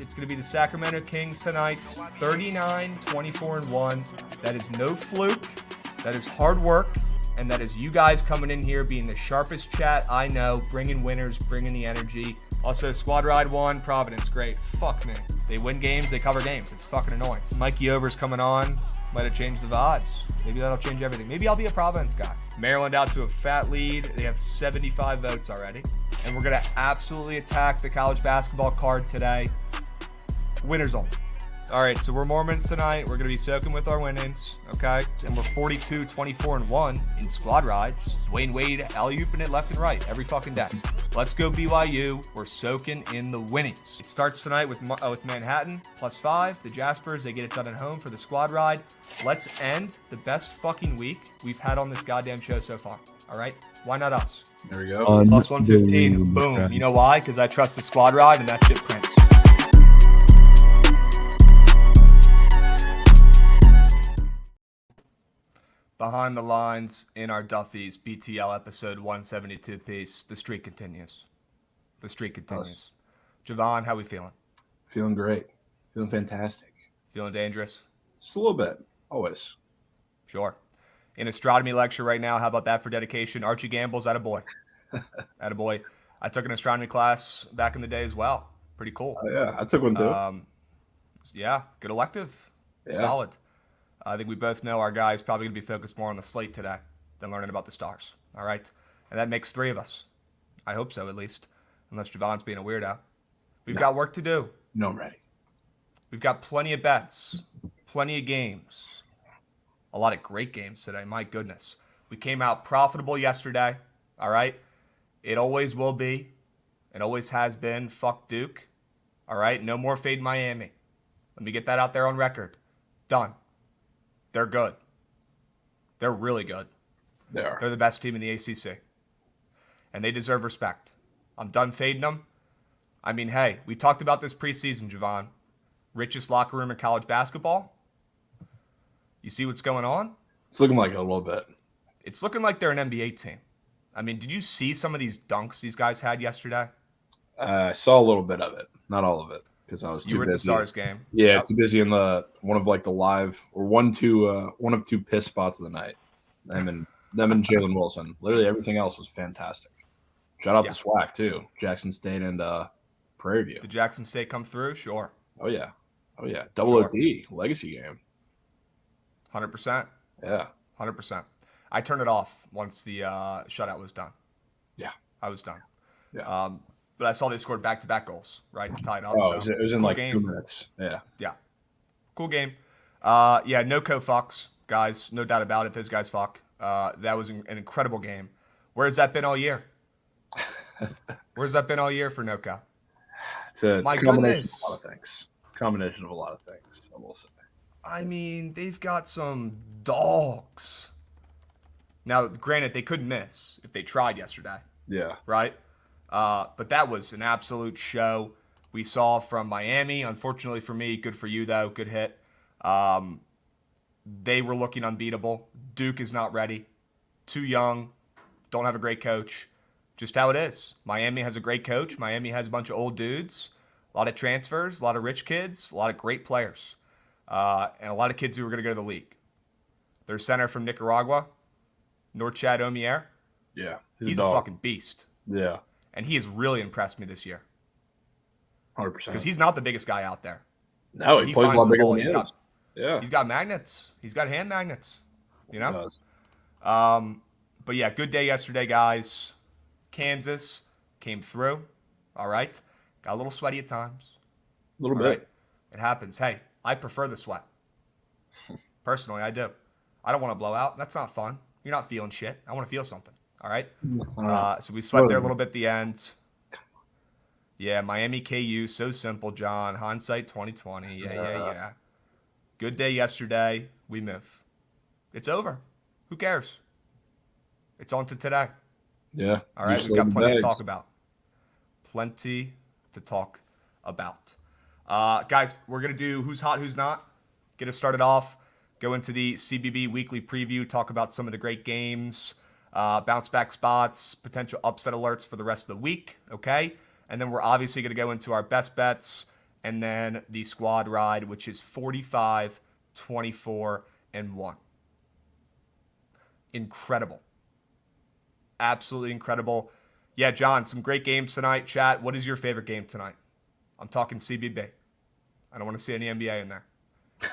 It's going to be the Sacramento Kings tonight, 39-24-1. That is no fluke. That is hard work. And that is you guys coming in here being the sharpest chat I know, bringing winners, bringing the energy. Also, Squad Ride 1, Providence, great. Fuck me. They win games, they cover games. It's fucking annoying. Mikey Over's coming on. Might have changed the vibes. Maybe that'll change everything. Maybe I'll be a Providence guy. Maryland out to a fat lead. They have 75 votes already. And we're going to absolutely attack the college basketball card today. Winners only. All right, so we're Mormons tonight. We're going to be soaking with our winnings, okay? And we're 42-24-1 in squad rides. Dwayne Wade alley-ooping it left and right every fucking day. Let's go BYU. We're soaking in the winnings. It starts tonight with Manhattan, +5. The Jaspers, they get it done at home for the squad ride. Let's end the best fucking week we've had on this goddamn show so far, all right? Why not us? There we go. +115. Boom. You know why? Because I trust the squad ride, and that shit prints. Behind the lines in our Duffy's BTL episode 172 piece. The streak continues. The streak continues. Jovan, how we feeling? Feeling great. Feeling fantastic. Feeling dangerous? Just a little bit. Always. Sure. In astronomy lecture right now. How about that for dedication? Archie Gamble's attaboy. Attaboy. I took an astronomy class back in the day as well. Pretty cool. Oh, yeah, I took one too. Yeah, good elective. Yeah. Solid. I think we both know our guy's probably going to be focused more on the slate today than learning about the stars. All right? And that makes 3 of us. I hope so, at least. Unless Javon's being a weirdo. We've got work to do. No, I'm ready. We've got plenty of bets. Plenty of games. A lot of great games today. My goodness. We came out profitable yesterday. All right? It always will be. It always has been. Fuck Duke. All right? No more fade Miami. Let me get that out there on record. Done. They're good. They're really good. They are. They're the best team in the ACC. And they deserve respect. I'm done fading them. I mean, hey, we talked about this preseason, Jovan. Richest locker room in college basketball. You see what's going on? It's looking like it a little bit. It's looking like they're an NBA team. I mean, did you see some of these dunks these guys had yesterday? I saw a little bit of it. Not all of it. Because I was too busy. You were at the Stars game. Yeah, too busy in the one of the live or one of 2 piss spots of the night. Them and Jalen Wilson. Literally everything else was fantastic. Shout out to SWAC too. Jackson State and Prairie View. Did Jackson State come through? Sure. Oh yeah. Double OT legacy game. 100%. Yeah. 100%. I turned it off once the shutout was done. Yeah. I was done. Yeah. But I saw they scored back-to-back goals, right, to tie it up. Oh, so it was in cool like game. 2 minutes. Yeah. Yeah. Cool game. No co-fucks, guys. No doubt about it. Those guys fuck. That was an incredible game. Where's that been all year? Where's that been all year for no co? It's a combination of a lot of things. Combination of a lot of things, I will say. I mean, they've got some dogs. Now, granted, they couldn't miss if they tried yesterday. Yeah. Right? But that was an absolute show we saw from Miami. Unfortunately for me, good for you, though. Good hit. They were looking unbeatable. Duke is not ready. Too young. Don't have a great coach. Just how it is. Miami has a great coach. Miami has a bunch of old dudes. A lot of transfers. A lot of rich kids. A lot of great players. And a lot of kids who are going to go to the league. Their center from Nicaragua, Norchad Omier. Yeah. He's a fucking beast. Yeah. And he has really impressed me this year. 100%. Because he's not the biggest guy out there. No, he plays a lot bigger than he is. Yeah. He's got magnets. He's got hand magnets. You know? He does. But yeah, good day yesterday, guys. Kansas came through. All right. Got a little sweaty at times. A little bit. Right. It happens. Hey, I prefer the sweat. Personally, I do. I don't want to blow out. That's not fun. You're not feeling shit. I want to feel something. All right. So we sweat there a little bit at the end. Yeah, Miami KU, so simple, John. Hindsight 2020. Yeah. Good day yesterday. We move. It's over. Who cares? It's on to today. Yeah. All right, we've got plenty to talk about. Plenty to talk about. Guys, we're going to do who's hot, who's not. Get us started off. Go into the CBB weekly preview. Talk about some of the great games. Bounce back spots. Potential upset alerts for the rest of the week. Okay? And then we're obviously going to go into our best bets and then the squad ride, which is 45, 24, and 1. Incredible. Absolutely incredible. Yeah, John, some great games tonight. Chat, what is your favorite game tonight? I'm talking CBB. I don't want to see any NBA in there.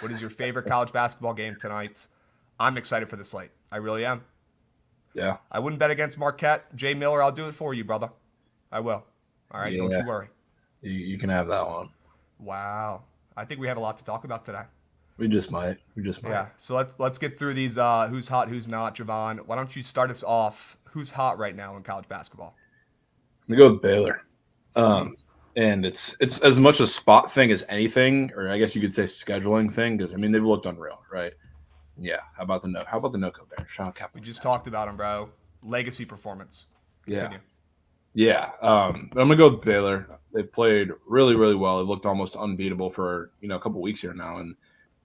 What is your favorite college basketball game tonight? I'm excited for the slate. I really am. Yeah. I wouldn't bet against Marquette. Jay Miller, I'll do it for you, brother. I will. All right, don't you worry. You can have that one. Wow. I think we have a lot to talk about today. We just might. Yeah. So let's get through these who's hot, who's not. Jovan, why don't you start us off? Who's hot right now in college basketball? I'm gonna go with Baylor. And it's as much a spot thing as anything, or I guess you could say scheduling thing, because I mean they've looked unreal, right? Yeah. How about the no-co Bears? Sean Kaplan. We just talked about him, bro. Legacy performance. Continue. Yeah. I'm gonna go with Baylor. They played really, really well. They looked almost unbeatable for a couple weeks here now. And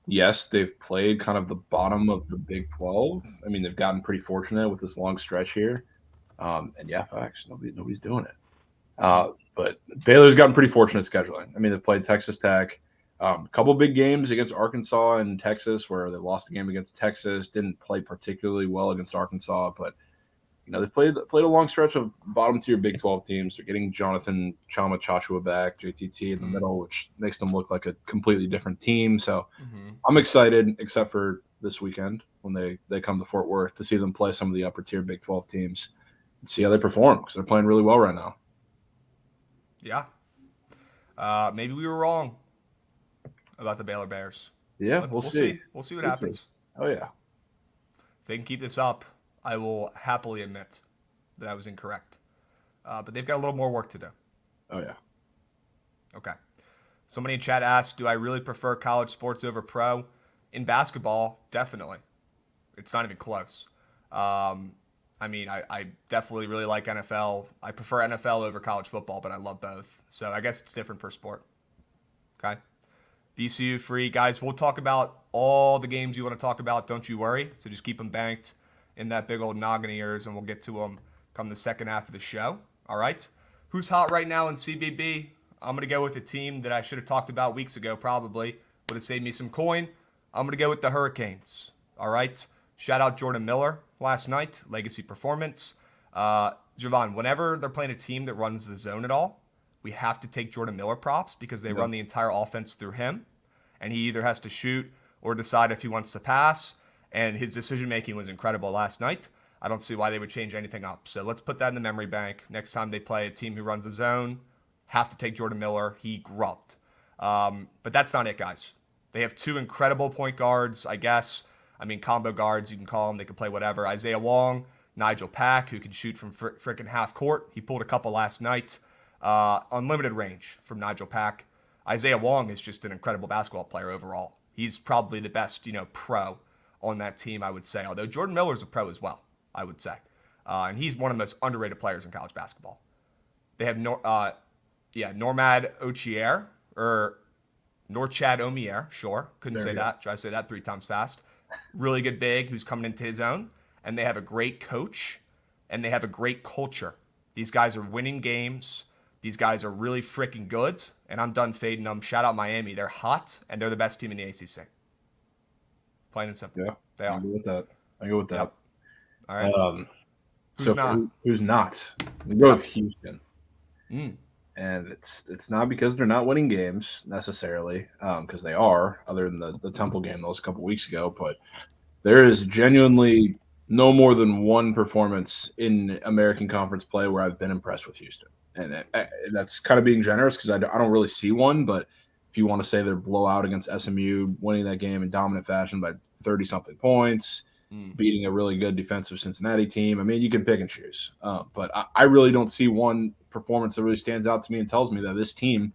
yes, they've played kind of the bottom of the Big 12. I mean, they've gotten pretty fortunate with this long stretch here. And yeah, facts. Nobody's doing it. But Baylor's gotten pretty fortunate scheduling. I mean, they've played Texas Tech, a couple big games against Arkansas and Texas, where they lost the game against Texas. Didn't play particularly well against Arkansas, but they played a long stretch of bottom tier Big 12 teams. They're getting Jonathan Chama Chachua back, JTT in the middle, which makes them look like a completely different team. So I'm excited, except for this weekend when they come to Fort Worth, to see them play some of the upper tier Big 12 teams and see how they perform, because they're playing really well right now. Yeah. Maybe we were wrong about the Baylor Bears. Yeah, we'll see. We'll see what happens. Oh, yeah. If they can keep this up, I will happily admit that I was incorrect. But they've got a little more work to do. Oh, yeah. Okay. Somebody in chat asked, do I really prefer college sports over pro? In basketball, definitely. It's not even close. I mean, I definitely really like NFL. I prefer NFL over college football, but I love both. So I guess it's different per sport. Okay. VCU free. Guys, we'll talk about all the games you want to talk about. Don't you worry. So just keep them banked in that big old noggin of yours, and we'll get to them come the second half of the show. All right. Who's hot right now in CBB? I'm going to go with a team that I should have talked about weeks ago, probably. Would have saved me some coin. I'm going to go with the Hurricanes. All right. Shout out Jordan Miller last night. Legacy performance. Jovan, whenever they're playing a team that runs the zone at all, we have to take Jordan Miller props because they run the entire offense through him. And he either has to shoot or decide if he wants to pass. And his decision-making was incredible last night. I don't see why they would change anything up. So let's put that in the memory bank. Next time they play a team who runs the zone, have to take Jordan Miller. He grubbed. But that's not it, guys. They have two incredible point guards, I guess. I mean, combo guards, you can call them. They can play whatever. Isaiah Wong, Nigel Pack, who can shoot from freaking half court. He pulled a couple last night. Unlimited range from Nigel Pack. Isaiah Wong is just an incredible basketball player overall. He's probably the best, pro on that team, I would say. Although Jordan Miller's a pro as well, I would say. And he's one of the most underrated players in college basketball. They have Normad Ochier, or Norchad Omier, sure. Couldn't say that. Try to say that 3 times fast. Really good big who's coming into his own. And they have a great coach, and they have a great culture. These guys are winning games. These guys are really freaking good, and I'm done fading them. Shout out Miami. They're hot, and they're the best team in the ACC. Plain and simple. Yeah, they are. I go with that. Yep. All right. Who's not? Who's not? We go with Houston. And it's not because they're not winning games necessarily, because they are, other than the Temple game that was a couple weeks ago. But there is genuinely no more than one performance in American Conference play where I've been impressed with Houston. And that's kind of being generous because I don't really see one. But if you want to say their blowout against SMU, winning that game in dominant fashion by 30-something points, beating a really good defensive Cincinnati team, I mean, you can pick and choose. But I really don't see one performance that really stands out to me and tells me that this team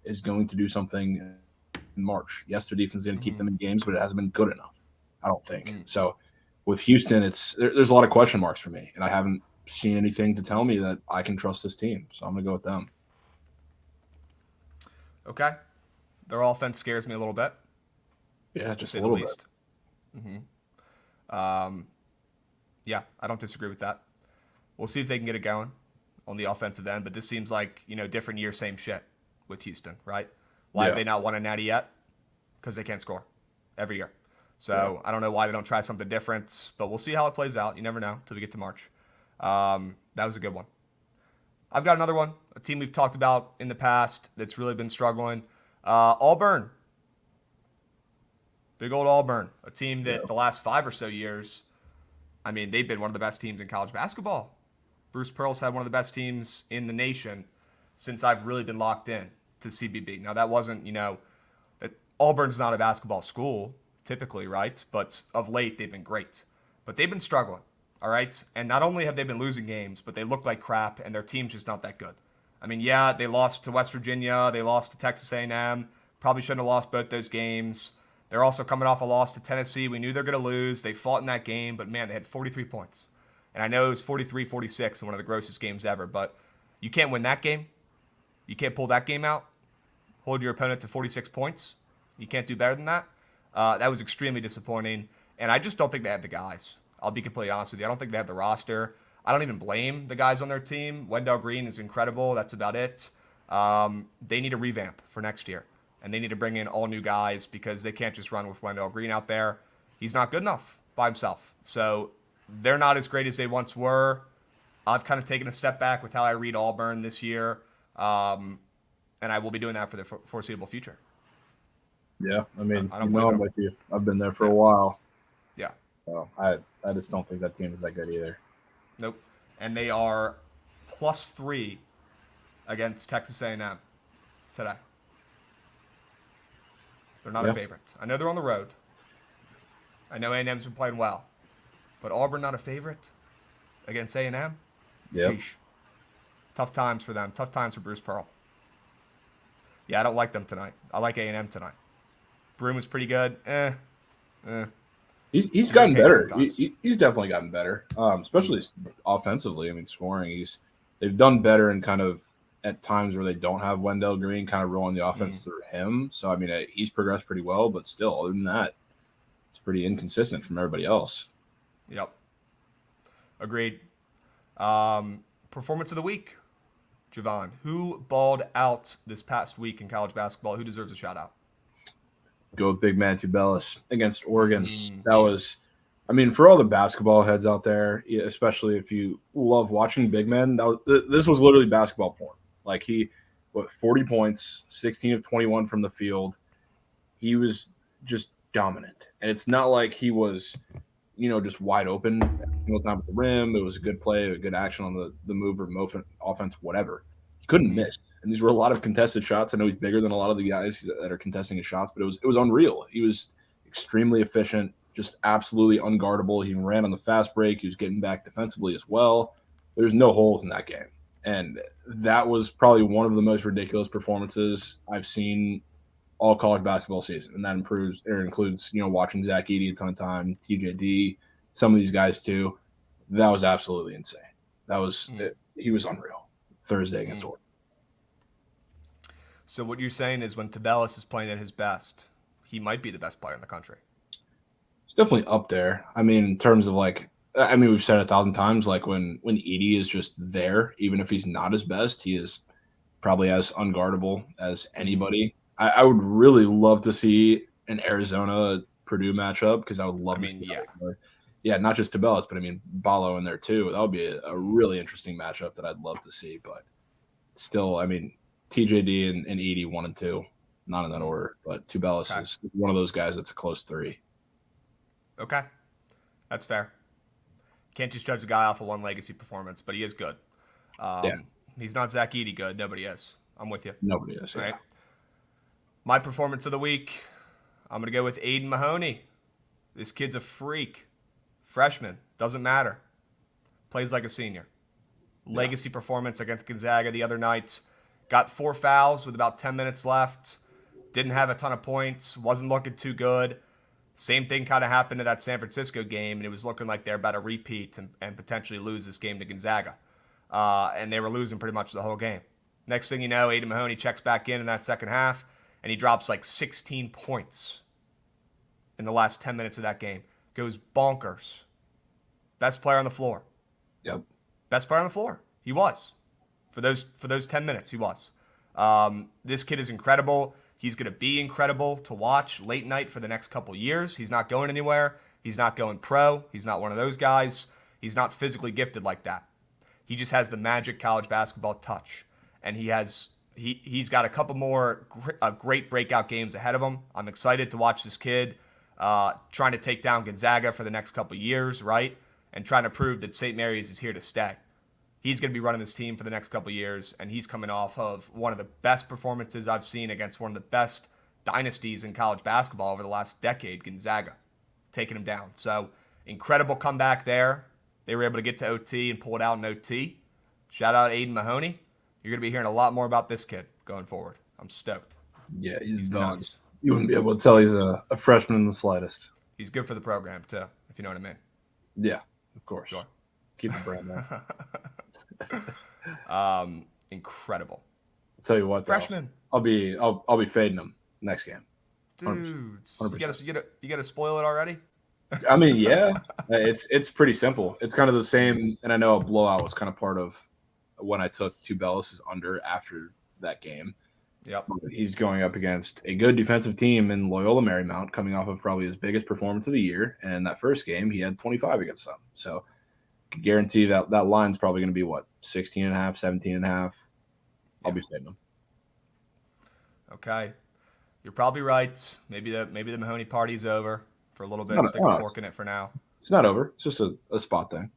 is going to do something in March. Yes, their defense is going to keep them in games, but it hasn't been good enough, I don't think. So with Houston, there's a lot of question marks for me, and I haven't seen anything to tell me that I can trust this team. So I'm going to go with them. Okay. Their offense scares me a little bit. Yeah, just a little bit. Yeah, I don't disagree with that. We'll see if they can get it going on the offensive end, but this seems like, different year, same shit with Houston, right? Why have Yeah. they not won a natty yet? Because they can't score every year. So I don't know why they don't try something different, but we'll see how it plays out. You never know until we get to March. That was a good one. I've got another one, a team we've talked about in the past that's really been struggling. Auburn. Big old Auburn, a team that the last 5 or so years, I mean, they've been one of the best teams in college basketball. Bruce Pearl's had one of the best teams in the nation since I've really been locked in to CBB. Now, that wasn't, that Auburn's not a basketball school typically, right? But of late, they've been great. But they've been struggling, all right? And not only have they been losing games, but they look like crap, and their team's just not that good. I mean, yeah, they lost to West Virginia. They lost to Texas A&M. Probably shouldn't have lost both those games. They're also coming off a loss to Tennessee. We knew they're going to lose. They fought in that game, but, man, they had 43 points. And I know it was 43-46 in one of the grossest games ever, but you can't win that game. You can't pull that game out. Hold your opponent to 46 points. You can't do better than that. That was extremely disappointing, and I just don't think they had the guys. I'll be completely honest with you. I don't think they have the roster. I don't even blame the guys on their team. Wendell Green is incredible. That's about it. They need a revamp for next year, and they need to bring in all new guys because they can't just run with Wendell Green out there. He's not good enough by himself. So they're not as great as they once were. I've kind of taken a step back with how I read Auburn this year, and I will be doing that for the foreseeable future. Yeah, I mean, I don't believe I'm them. with you. I've been there for a while. Yeah. So I just don't think that team is that good either. Nope. And they are +3 against Texas A&M today. They're not a favorite. I know they're on the road. I know A&M's been playing well. But Auburn not a favorite against A&M? Yeah. Sheesh. Tough times for them. Tough times for Bruce Pearl. Yeah, I don't like them tonight. I like A&M tonight. Broom was pretty good. He's gotten okay better. sometimes. He's definitely gotten better, especially offensively. I mean, scoring. They've done better in kind of at times where they don't have Wendell Green kind of rolling the offense through him. So, I mean, he's progressed pretty well, but still, other than that, it's pretty inconsistent from everybody else. Yep. Agreed. Performance of the week. Jovan, who balled out this past week in college basketball? Who deserves a shout out? Go with big man Tubelis against Oregon. That was, I mean, for all the basketball heads out there, especially if you love watching big men, this was literally basketball porn. Like 40 points, 16 of 21 from the field. He was just dominant. And it's not like he was, just wide open every single time at the rim. It was a good play, a good action on the move or offense, whatever. He couldn't miss. And these were a lot of contested shots. I know he's bigger than a lot of the guys that are contesting his shots, but it was unreal. He was extremely efficient, just absolutely unguardable. He ran on the fast break. He was getting back defensively as well. There's no holes in that game. And that was probably one of the most ridiculous performances I've seen all college basketball season. And that includes, watching Zach Edey a ton of time, TJD, some of these guys too. That was absolutely insane. That was he was unreal Thursday against Oregon. So what you're saying is when Tubelis is playing at his best, he might be the best player in the country. It's definitely up there. I mean, in terms of we've said it 1,000 times, like when Edey is just there, even if he's not his best, he is probably as unguardable as anybody. I would really love to see an Arizona-Purdue matchup because I would love to see not just Tubelis, but I mean Ballo in there too. That would be a really interesting matchup that I'd love to see. But still, I mean, TJD and Edey 1 and 2, not in that order, but Tubelis is one of those guys that's a close 3. Okay, that's fair. Can't just judge a guy off of one legacy performance, but he is good. He's not Zach Edey good. Nobody is. I'm with you. Nobody is. Right. My performance of the week, I'm going to go with Aiden Mahoney. This kid's a freak. Freshman. Doesn't matter. Plays like a senior. Legacy performance against Gonzaga the other night. Got 4 fouls with about 10 minutes left. Didn't have a ton of points. Wasn't looking too good. Same thing kind of happened to that San Francisco game, and it was looking like they're about to repeat and potentially lose this game to Gonzaga. And they were losing pretty much the whole game. Next thing you know, Aiden Mahoney checks back in that second half, and he drops like 16 points in the last 10 minutes of that game. Goes bonkers. Best player on the floor. Yep. Best player on the floor. He was. For those 10 minutes, he was. This kid is incredible. He's going to be incredible to watch late night for the next couple years. He's not going anywhere. He's not going pro. He's not one of those guys. He's not physically gifted like that. He just has the magic college basketball touch. And he's got a couple more great breakout games ahead of him. I'm excited to watch this kid trying to take down Gonzaga for the next couple years, right? And trying to prove that St. Mary's is here to stay. He's going to be running this team for the next couple years, and he's coming off of one of the best performances I've seen against one of the best dynasties in college basketball over the last decade, Gonzaga, taking him down. So, incredible comeback there. They were able to get to OT and pull it out in OT. Shout out Aiden Mahoney. You're going to be hearing a lot more about this kid going forward. I'm stoked. Yeah, he's nuts. You wouldn't be able to tell he's a freshman in the slightest. He's good for the program, too, if you know what I mean. Yeah, of course. Sure. Keep the brand there. Incredible. I'll tell you what, though, Freshman. I'll be fading him next game. Dudes, 100%. you gotta spoil it already? I mean, yeah, it's pretty simple. It's kind of the same, and I know a blowout was kind of part of when I took Tubelis' under after that game. Yep. He's going up against a good defensive team in Loyola Marymount, coming off of probably his biggest performance of the year. And that first game, he had 25 against them. So guarantee that line's probably going to be, 16.5, 17.5. I'll be fading him. Okay. You're probably right. Maybe the Mahoney party's over for a little bit. Stick a fork in it for now. It's not over. It's just a spot thing.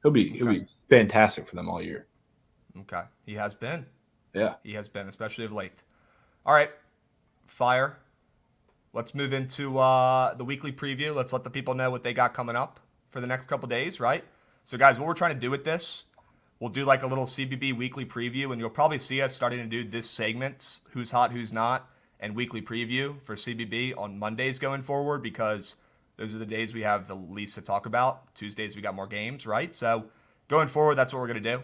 He'll be fantastic for them all year. Okay. He has been. Yeah. He has been, especially of late. All right. Fire. Let's move into the weekly preview. Let's let the people know what they got coming up for the next couple days, right? So, guys, what we're trying to do with this, we'll do like a little CBB weekly preview, and you'll probably see us starting to do this segment, who's hot, who's not, and weekly preview for CBB on Mondays going forward, because those are the days we have the least to talk about. Tuesdays, we got more games, right? So going forward, that's what we're going to do.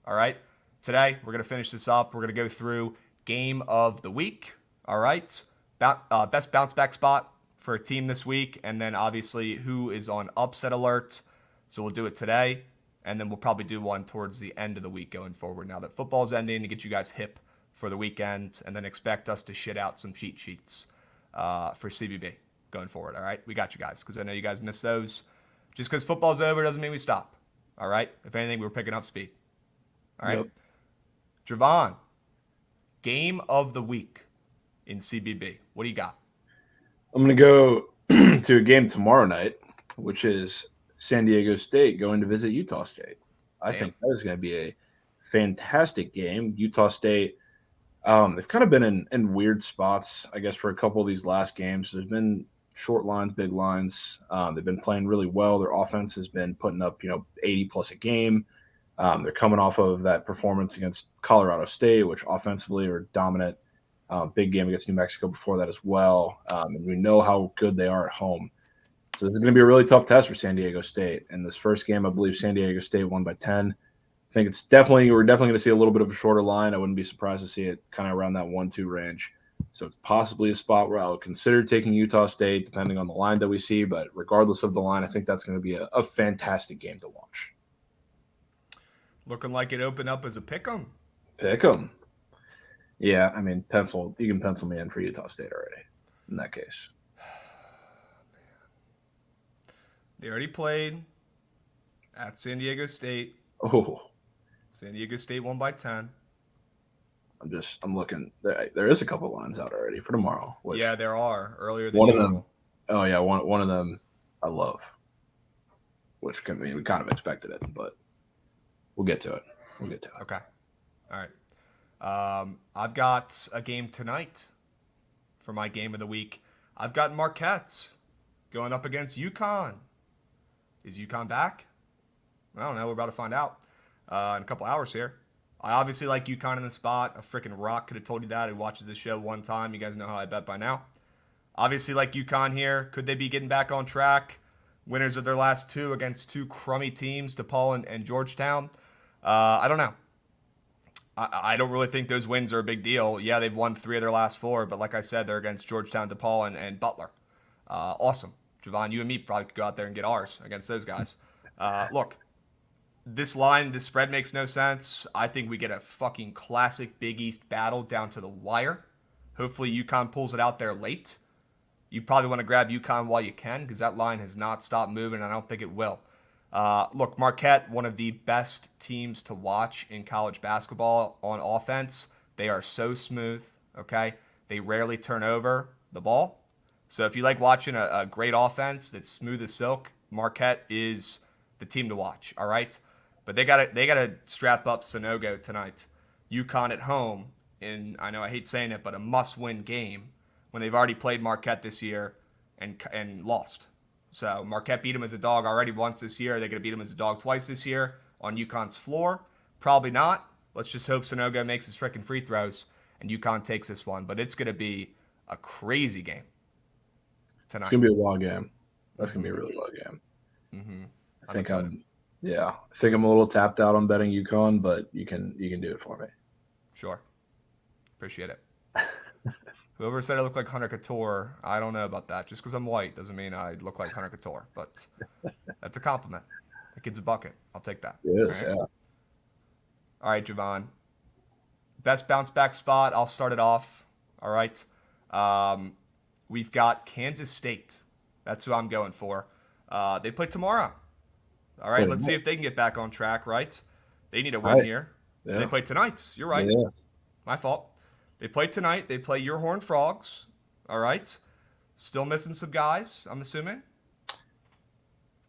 All right. Today, we're going to finish this up. We're going to go through game of the week. All right. Best bounce back spot for a team this week. And then obviously who is on upset alert. So we'll do it today. And then we'll probably do one towards the end of the week going forward now that football's ending, to get you guys hip for the weekend. And then expect us to shit out some cheat sheets for CBB going forward. All right. We got you guys, because I know you guys miss those. Just because football's over doesn't mean we stop. All right. If anything, we're picking up speed. All right. Yep. Jovan, game of the week in CBB. What do you got? I'm going to go to a game tomorrow night, which is San Diego State going to visit Utah State. I think that is going to be a fantastic game. Utah State, they've kind of been in weird spots, I guess, for a couple of these last games. There's been short lines, big lines. They've been playing really well. Their offense has been putting up, 80 plus a game. They're coming off of that performance against Colorado State, which offensively are dominant. Big game against New Mexico before that as well. And we know how good they are at home. So this is going to be a really tough test for San Diego State. And this first game, I believe San Diego State won by 10. I think we're definitely going to see a little bit of a shorter line. I wouldn't be surprised to see it kind of around that 1-2 range. So it's possibly a spot where I would consider taking Utah State, depending on the line that we see. But regardless of the line, I think that's going to be a fantastic game to watch. Looking like it opened up as a pick'em. Pick'em. Yeah, I mean, you can pencil me in for Utah State already in that case. They already played at San Diego State. Oh. San Diego State won by 10. I'm looking. There is a couple lines out already for tomorrow. Yeah, there are. Earlier than one usual. of them. Oh, yeah, one of them I love, which we kind of expected it, but we'll get to it. Okay. All right. I've got a game tonight for my game of the week. I've got Marquette going up against UConn. Is UConn back? I don't know. We're about to find out in a couple hours here. I obviously like UConn in the spot. A freaking rock could have told you that. Who watches this show one time. You guys know how I bet by now. Obviously like UConn here. Could they be getting back on track? Winners of their last two against two crummy teams, DePaul and Georgetown. I don't know. I don't really think those wins are a big deal. Yeah, they've won 3 of their last 4, but like I said, they're against Georgetown, DePaul, and Butler. Awesome. Jovan, you and me probably could go out there and get ours against those guys. Look, this spread makes no sense. I think we get a fucking classic Big East battle down to the wire. Hopefully UConn pulls it out there late. You probably want to grab UConn while you can because that line has not stopped moving, and I don't think it will. Look, Marquette, one of the best teams to watch in college basketball on offense. They are so smooth, okay? They rarely turn over the ball. So if you like watching a great offense that's smooth as silk, Marquette is the team to watch, all right? But they gotta strap up Sonogo tonight. UConn at home in, I know I hate saying it, but a must-win game when they've already played Marquette this year and lost. So Marquette beat them as a dog already once this year. They're going to beat them as a dog twice this year on UConn's floor. Probably not. Let's just hope Sonogo makes his freaking free throws and UConn takes this one. But it's going to be a crazy game tonight. It's going to be a long game. That's going to be a really long game. Mm-hmm. I think I'm a little tapped out on betting UConn, but you can do it for me. Sure. Appreciate it. Whoever said I look like Hunter Couture, I don't know about that. Just because I'm white doesn't mean I look like Hunter Couture, but that's a compliment. The kid's a bucket. I'll take that. It is, all right? Yeah. All right, Jovan. Best bounce back spot. I'll start it off. All right. We've got Kansas State. That's who I'm going for. They play tomorrow. All right. Let's see if they can get back on track, right? They need a win here. Yeah. They play tonight. You're right. Yeah. My fault. They play tonight. They play your Horned Frogs. All right. Still missing some guys, I'm assuming.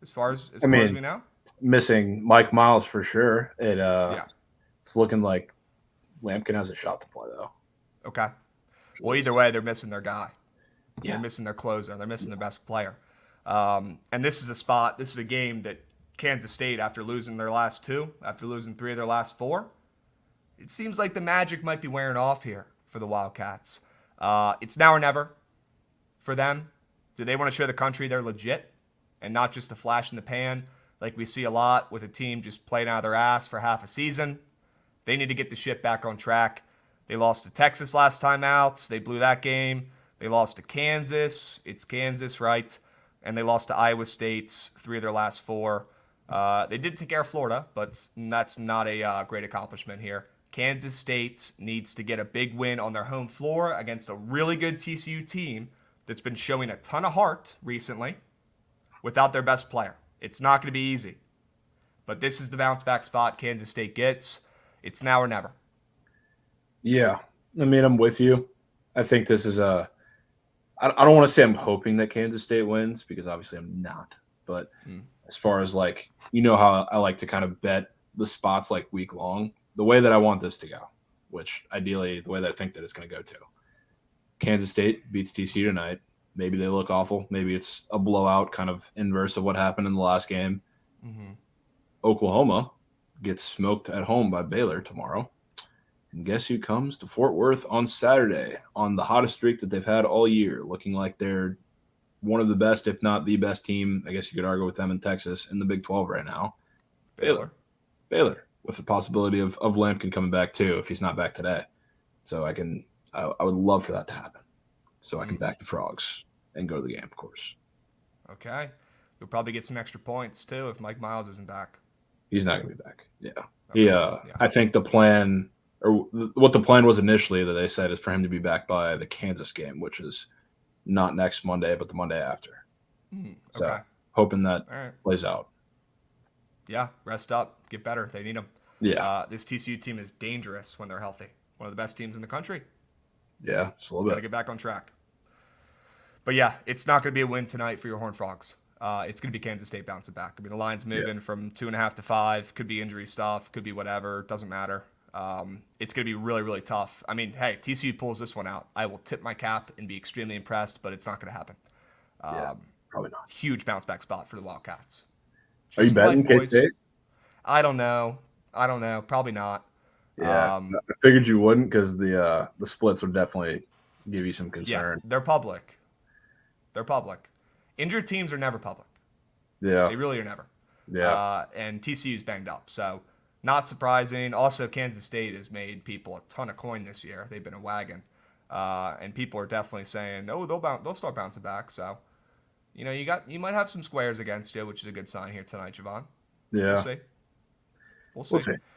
As far as we know. Missing Mike Miles for sure. It's looking like Lampkin has a shot to play though. Okay. Well, either way, they're missing their guy. Yeah. They're missing their closer. They're missing their best player. And this is a game that Kansas State, after losing their last two, after losing 3 of their last 4, it seems like the magic might be wearing off here for the Wildcats. It's now or never for them. Do they want to show the country they're legit and not just a flash in the pan like we see a lot with a team just playing out of their ass for half a season? They need to get the shit back on track. They lost to Texas last time out. They blew that game. They lost to Kansas. It's Kansas, right? And they lost to Iowa State 3 of their last 4. They did take care of Florida, but that's not a great accomplishment here. Kansas State needs to get a big win on their home floor against a really good TCU team that's been showing a ton of heart recently without their best player. It's not going to be easy. But this is the bounce back spot Kansas State gets. It's now or never. Yeah. I mean, I'm with you. I think this is I don't want to say I'm hoping that Kansas State wins because obviously I'm not. But as far as how I like to kind of bet the spots like week long, the way that I want this to go, which ideally the way that I think that it's going to go to. Kansas State beats TCU tonight. Maybe they look awful. Maybe it's a blowout, kind of inverse of what happened in the last game. Mm-hmm. Oklahoma gets smoked at home by Baylor tomorrow. And guess who comes to Fort Worth on Saturday on the hottest streak that they've had all year, looking like they're one of the best, if not the best team, I guess you could argue with them in Texas, in the Big 12 right now. Baylor. With the possibility of Lampkin coming back too if he's not back today. So I would love for that to happen. So I can back the Frogs and go to the game, of course. Okay. You'll probably get some extra points too if Mike Miles isn't back. He's not going to be back. Yeah. Okay. I think the plan, or what the plan was initially that they said, is for him to be back by the Kansas game, which is not next Monday, but the Monday after. Okay. So hoping that plays out. Yeah, rest up, get better. They need them. Yeah. This TCU team is dangerous when they're healthy. One of the best teams in the country. Yeah, just a little bit. Got to get back on track. But yeah, it's not going to be a win tonight for your Horned Frogs. It's going to be Kansas State bouncing back. I mean, the line's moving from 2.5 to 5. Could be injury stuff. Could be whatever. Doesn't matter. It's going to be really, really tough. I mean, hey, TCU pulls this one out. I will tip my cap and be extremely impressed, but it's not going to happen. Probably not. Huge bounce back spot for the Wildcats. Are you betting K-State? I don't know. Probably not. Yeah, I figured you wouldn't because the splits would definitely give you some concern. Yeah, they're public. Injured teams are never public. Yeah. They really are never. Yeah. And TCU's banged up, so not surprising. Also, Kansas State has made people a ton of coin this year. They've been a wagon. And people are definitely saying, oh, they'll start bouncing back. So, you might have some squares against you, which is a good sign here tonight, Jovan. Yeah. We'll see.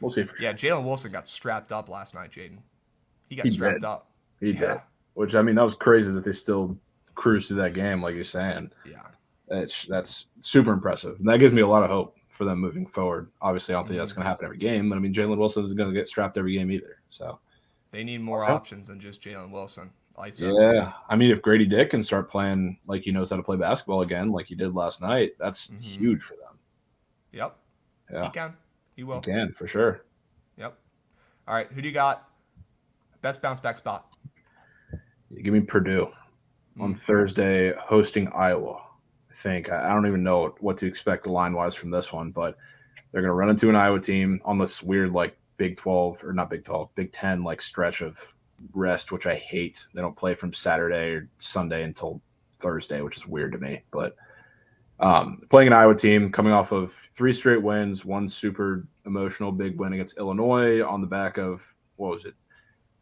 We'll see for sure. Yeah, Jalen Wilson got strapped up last night, Jaden. He got strapped up. He did. which, I mean, that was crazy that they still cruised through that game, like you're saying. Yeah. That's super impressive. And that gives me a lot of hope for them moving forward. Obviously, I don't think that's going to happen every game, but I mean, Jalen Wilson isn't going to get strapped every game either. So They need more options than just Jalen Wilson. ISO. Yeah. I mean, if Grady Dick can start playing like he knows how to play basketball again, like he did last night, that's huge for them. Yep. Yeah. He can. He will. He can, for sure. Yep. All right. Who do you got? Best bounce back spot. Give me Purdue on Thursday hosting Iowa. I think I don't even know what to expect line wise from this one, but they're going to run into an Iowa team on this weird like Big 12 or not Big 12, Big 10 like stretch of rest, which I hate. They don't play from Saturday or Sunday until Thursday, which is weird to me. But playing an Iowa team coming off of 3 straight wins, one super emotional big win against Illinois on the back of, what was it,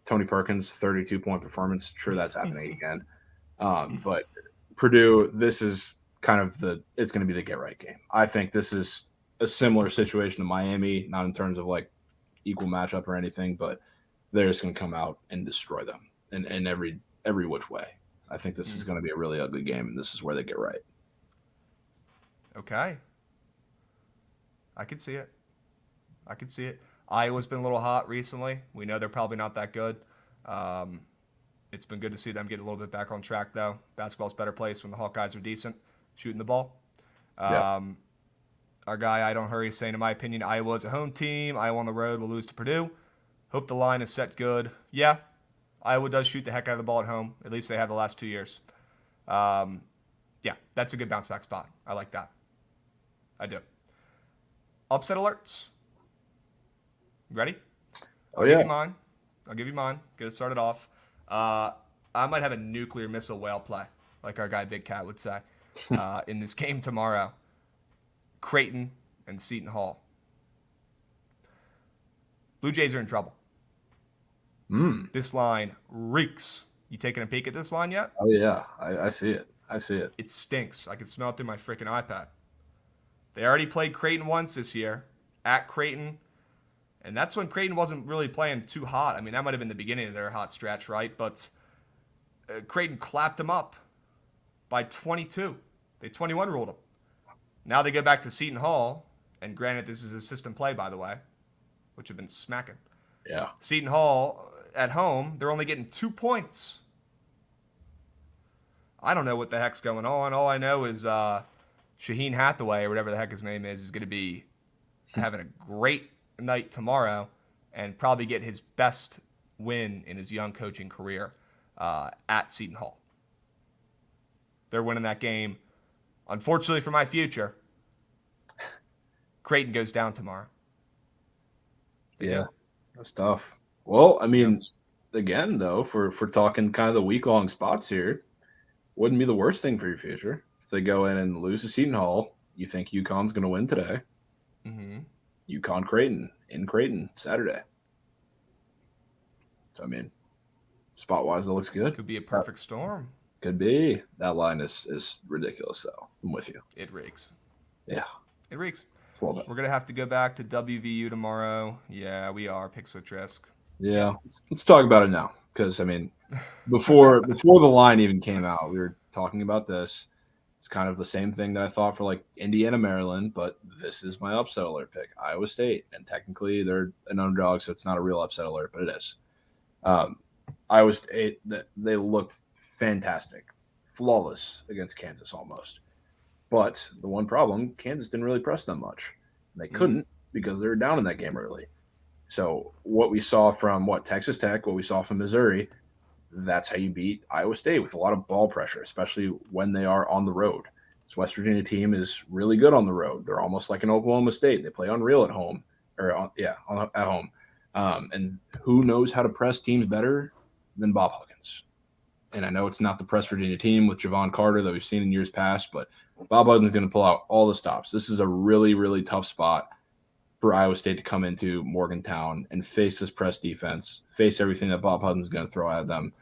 Tony Perkins' 32-point performance. Sure, that's happening again. But Purdue, this is kind of it's going to be the get-right game. I think this is a similar situation to Miami, not in terms of like equal matchup or anything, but they're just going to come out and destroy them in every which way. I think this is going to be a really ugly game, and this is where they get right. Okay. I could see it. Iowa's been a little hot recently. We know they're probably not that good. It's been good to see them get a little bit back on track, though. Basketball's a better place when the Hawkeyes are decent shooting the ball. Our guy, I Don't Hurry, is saying, in my opinion, Iowa's a home team. Iowa on the road will lose to Purdue. Hope the line is set good. Yeah, Iowa does shoot the heck out of the ball at home. At least they have the last 2 years. Yeah, that's a good bounce back spot. I like that. I do. Upset alerts. Ready? I'll give you mine. Get it started off. I might have a nuclear missile whale play, like our guy Big Cat would say, in this game tomorrow. Creighton and Seton Hall. Blue Jays are in trouble. This line reeks. You taking a peek at this line yet? Oh, yeah. I see it. It stinks. I can smell it through my freaking iPad. They already played Creighton once this year at Creighton. And that's when Creighton wasn't really playing too hot. I mean, that might have been the beginning of their hot stretch, right? But Creighton clapped them up by 22. They 21 ruled them. Now they go back to Seton Hall. And granted, this is a system play, by the way, which have been smacking. Yeah. Seton Hall at home, they're only getting 2 points. I don't know what the heck's going on. All I know is Shaheen Hathaway, or whatever the heck his name is going to be having a great night tomorrow and probably get his best win in his young coaching career at Seton Hall. They're winning that game. Unfortunately for my future, Creighton goes down tomorrow. Yeah, that's tough. Well, I mean, again, though, for talking kind of the week-long spots here, wouldn't be the worst thing for your future. If they go in and lose to Seton Hall, you think UConn's going to win today. UConn Creighton in Creighton Saturday. So, I mean, spot-wise, that looks good. Could be a perfect storm. Could be. That line is ridiculous, though. I'm with you. It reeks. Yeah. It reeks. It's a little bit. We're going to have to go back to WVU tomorrow. Yeah, we are. Pick switch risk. Yeah. Let's talk about it now. Because, I mean, before the line even came out, we were talking about this. It's kind of the same thing that I thought for, like, Indiana, Maryland, but this is my upset alert pick, Iowa State. And technically, they're an underdog, so it's not a real upset alert, but it is. Iowa State, they looked fantastic, flawless against Kansas almost. But the one problem, Kansas didn't really press them much. They couldn't because they were down in that game early. So what we saw from Texas Tech, what we saw from Missouri, that's how you beat Iowa State with a lot of ball pressure, especially when they are on the road. This West Virginia team is really good on the road. They're almost like an Oklahoma State. They play unreal at home, at home. And who knows how to press teams better than Bob Huggins? And I know it's not the press Virginia team with Javon Carter that we've seen in years past, but Bob Huggins is going to pull out all the stops. This is a really, really tough spot for Iowa State to come into Morgantown and face this press defense, face everything that Bob Huggins is going to throw at them.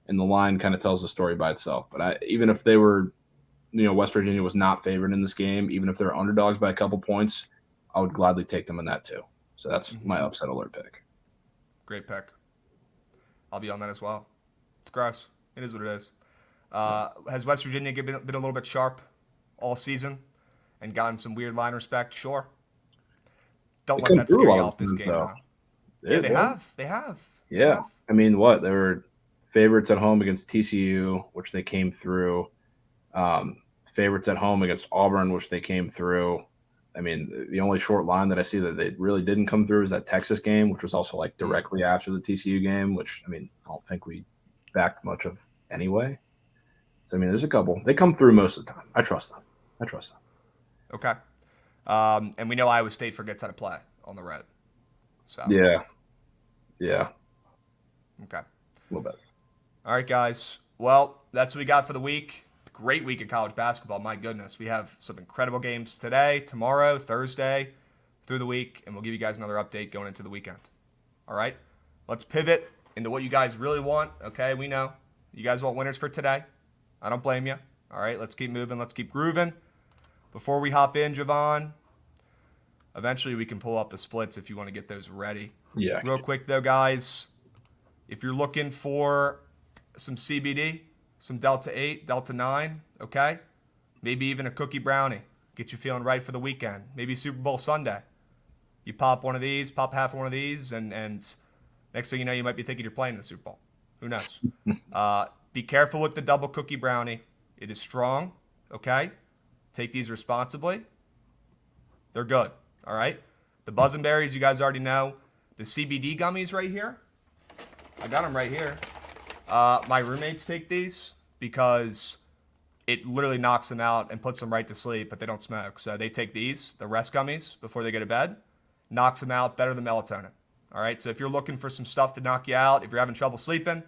And the line kind of tells the story by itself. But even if they were, West Virginia was not favored in this game, even if they're underdogs by a couple points, I would gladly take them in that too. So that's my upset alert pick. Great pick. I'll be on that as well. It's gross. It is what it is. Has West Virginia been a little bit sharp all season and gotten some weird line respect? Sure. Don't let that scare you off this game, though. Yeah, they have. They have. They Yeah. have. I mean, what? They were favorites at home against TCU, which they came through. Favorites at home against Auburn, which they came through. I mean, the only short line that I see that they really didn't come through is that Texas game, which was also like directly after the TCU game, which, I mean, I don't think we backed much of anyway. So, I mean, there's a couple. They come through most of the time. I trust them. Okay. And we know Iowa State forgets how to play on the road. So Yeah. Okay. A little bit. All right, guys. Well, that's what we got for the week. Great week of college basketball. My goodness. We have some incredible games today, tomorrow, Thursday, through the week, and we'll give you guys another update going into the weekend. All right? Let's pivot into what you guys really want. Okay, we know. You guys want winners for today. I don't blame you. All right, let's keep moving. Let's keep grooving. Before we hop in, Jovan, eventually we can pull up the splits if you want to get those ready. Yeah. Real quick, though, guys, if you're looking for some CBD, some Delta 8, Delta 9, okay? Maybe even a cookie brownie. Get you feeling right for the weekend. Maybe Super Bowl Sunday. You pop one of these, pop half of one of these, and next thing you know, you might be thinking you're playing in the Super Bowl. Who knows? Be careful with the double cookie brownie. It is strong, okay? Take these responsibly. They're good, all right? The Buzzin' Berries, you guys already know. The CBD gummies right here. I got them right here. My roommates take these because it literally knocks them out and puts them right to sleep, but they don't smoke. So they take these, the rest gummies, before they go to bed. Knocks them out better than melatonin. All right, so if you're looking for some stuff to knock you out, if you're having trouble sleeping,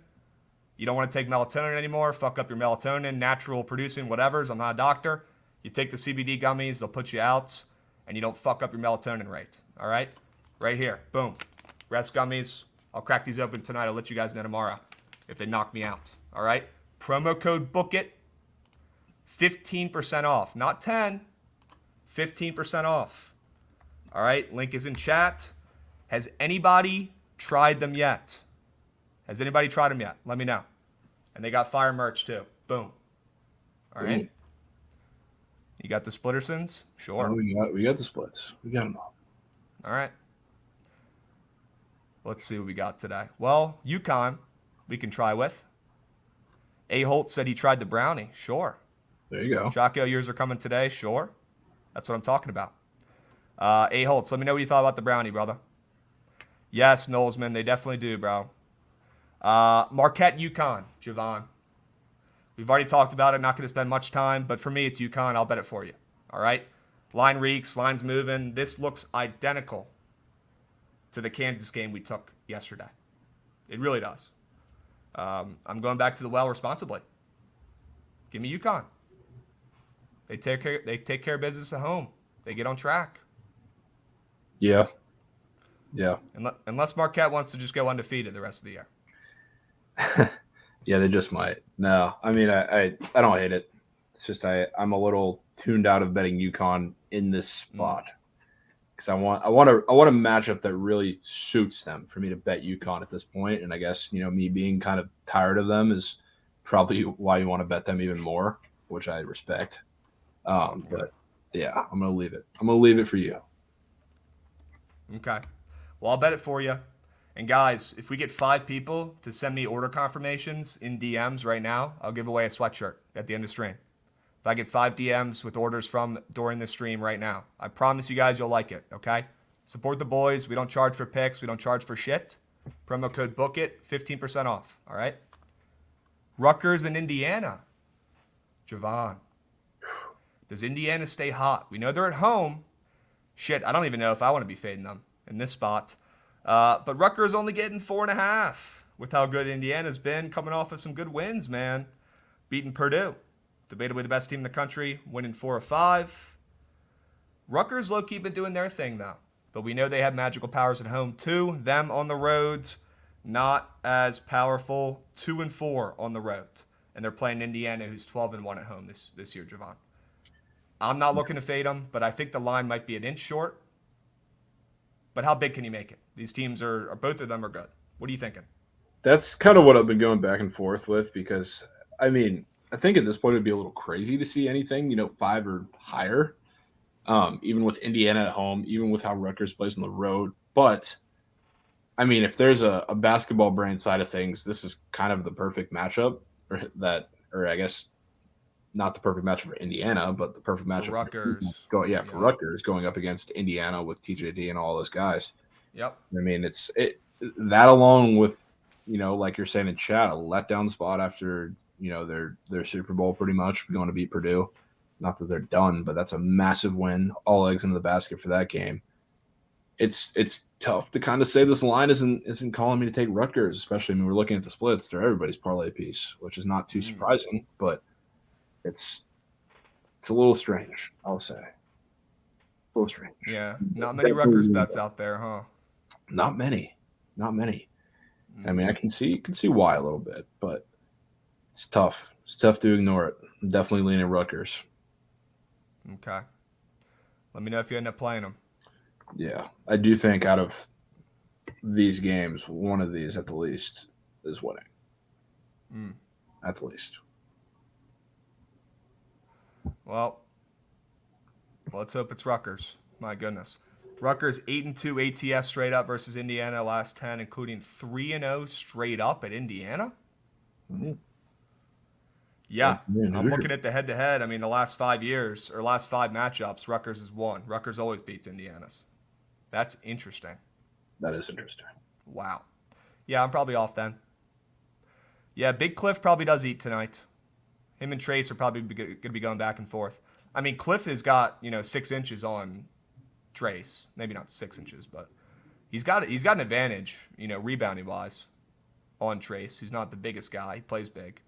you don't want to take melatonin anymore, fuck up your melatonin, natural producing, whatever's. I'm not a doctor. You take the CBD gummies, they'll put you out, and you don't fuck up your melatonin rate. All right, right here, boom. Rest gummies. I'll crack these open tonight. I'll let you guys know tomorrow if they knock me out. All right, promo code BOOKIT, 15% off, not 10, 15% off. All right, link is in chat. Has anybody tried them yet? Has anybody tried them yet? Let me know. And they got fire merch too. Boom. All right. Boom. You got the Splittersons? Sure. Oh, we got the splits. We got them all. All right. Let's see what we got today. Well, UConn, we can try with. A. Holt said he tried the brownie. Sure. There you go. Jocko, yours are coming today. Sure. That's what I'm talking about. A. Holtz, let me know what you thought about the brownie, brother. Yes, Knowlesman, they definitely do, bro. Marquette, UConn, Jovan. We've already talked about it. Not going to spend much time, but for me, it's UConn. I'll bet it for you. All right? Line reeks, line's moving. This looks identical to the Kansas game we took yesterday. It really does. I'm going back to the well responsibly. Give me UConn. They take care of business at home. They get on track. Yeah. Unless Marquette wants to just go undefeated the rest of the year. Yeah, they just might. No, I mean, I don't hate it. It's just I'm a little tuned out of betting UConn in this spot because I want a matchup that really suits them for me to bet UConn at this point. And I guess me being kind of tired of them is probably why you want to bet them even more, which I respect. But yeah, I'm gonna leave it. I'm gonna leave it for you. Okay. Well, I'll bet it for you. And guys, if we get 5 people to send me order confirmations in DMs right now, I'll give away a sweatshirt at the end of stream. If I get 5 DMs with orders from during the stream right now, I promise you guys you'll like it, okay? Support the boys. We don't charge for picks. We don't charge for shit. Promo code BOOKIT, 15% off, all right? Rutgers and Indiana. Jovan. Does Indiana stay hot? We know they're at home. Shit, I don't even know if I want to be fading them in this spot. But Rutgers only getting 4.5 with how good Indiana's been, coming off of some good wins, man. Beating Purdue. Debatably the best team in the country, winning 4 of 5. Rutgers low-key been doing their thing, though. But we know they have magical powers at home, too. Them on the roads, not as powerful. 2-4 on the road. And they're playing Indiana, who's 12-1 at home this year, Jovan. I'm not looking to fade them, but I think the line might be an inch short. But how big can you make it? These teams are both of them are good. What are you thinking? That's kind of what I've been going back and forth with because, I mean, I think at this point it'd be a little crazy to see anything, 5 or higher, even with Indiana at home, even with how Rutgers plays on the road. But, I mean, if there's a basketball brain side of things, this is kind of the perfect matchup, or I guess not the perfect matchup for Indiana, but the perfect For matchup Rutgers. for Rutgers going up against Indiana with TJD and all those guys. Yep. I mean, that along with like you're saying in chat, a letdown spot after their Super Bowl pretty much going to beat Purdue. Not that they're done, but that's a massive win. All eggs into the basket for that game. It's tough to kind of say this line isn't calling me to take Rutgers, especially when we're looking at the splits. They're everybody's parlay piece, which is not too surprising, but it's a little strange, I'll say. A little strange. Yeah, not many Rutgers bets out there, huh? Not many. Not many. I mean, I can see why a little bit, but it's tough. It's tough to ignore it. I'm definitely leaning Rutgers. Okay. Let me know if you end up playing them. Yeah, I do think out of these games, one of these at the least is winning. At the least. Well, let's hope it's Rutgers. My goodness. Rutgers 8-2 ATS straight up versus Indiana last 10, including 3-0 straight up at Indiana. Mm-hmm. Yeah, I'm looking at the head-to-head. I mean, the last 5 years or last 5 matchups, Rutgers has won. Rutgers always beats Indiana's. That's interesting. That is interesting. Wow. Yeah, I'm probably off then. Yeah, Big Cliff probably does eat tonight. Him and Trace are probably going to be going back and forth. I mean, Cliff has got 6 inches on Trace. Maybe not 6 inches, but he's got an advantage, rebounding wise, on Trace, who's not the biggest guy. He plays big.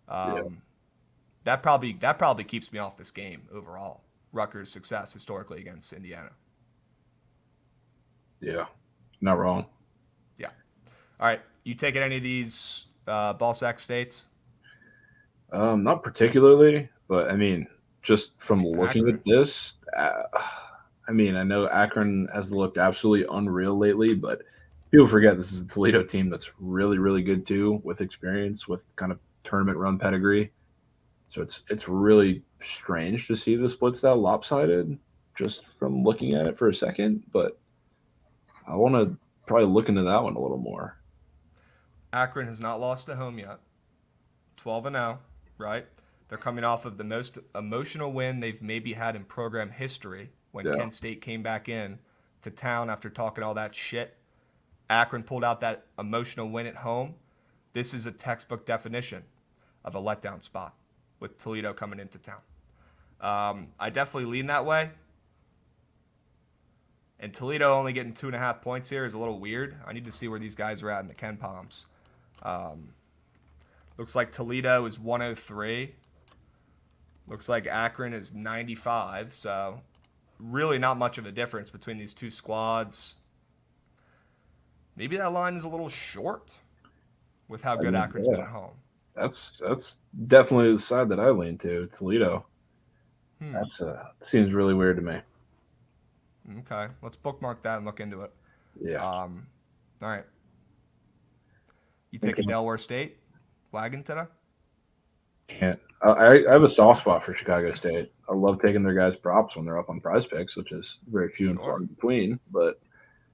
That probably keeps me off this game overall. Rutgers' success historically against Indiana. Yeah, not wrong. Yeah. All right, you taking any of these ball sack states? Not particularly, but I mean, just from looking Akron. at this, I mean, I know Akron has looked absolutely unreal lately, but people forget this is a Toledo team that's really, really good too, with experience, with kind of tournament run pedigree. So it's really strange to see the splits that lopsided just from looking at it for a second, but I want to probably look into that one a little more. Akron has not lost at home yet. 12-0, right? They're coming off of the most emotional win they've maybe had in program history when Kent State came back in to town after talking all that shit. Akron pulled out that emotional win at home. This is a textbook definition of a letdown spot with Toledo coming into town. I definitely lean that way. And Toledo only getting 2.5 points here is a little weird. I need to see where these guys are at in the Ken Palms. Looks like Toledo is 103. Looks like Akron is 95. So really not much of a difference between these two squads. Maybe that line is a little short with how good Akron's been at home. That's definitely the side that I lean to, Toledo. That's seems really weird to me. Okay, let's bookmark that and look into it. Yeah. All right. You taking Delaware State wagon today? Can't. I have a soft spot for Chicago State. I love taking their guys' props when they're up on Prize Picks, which is very few and far in between. But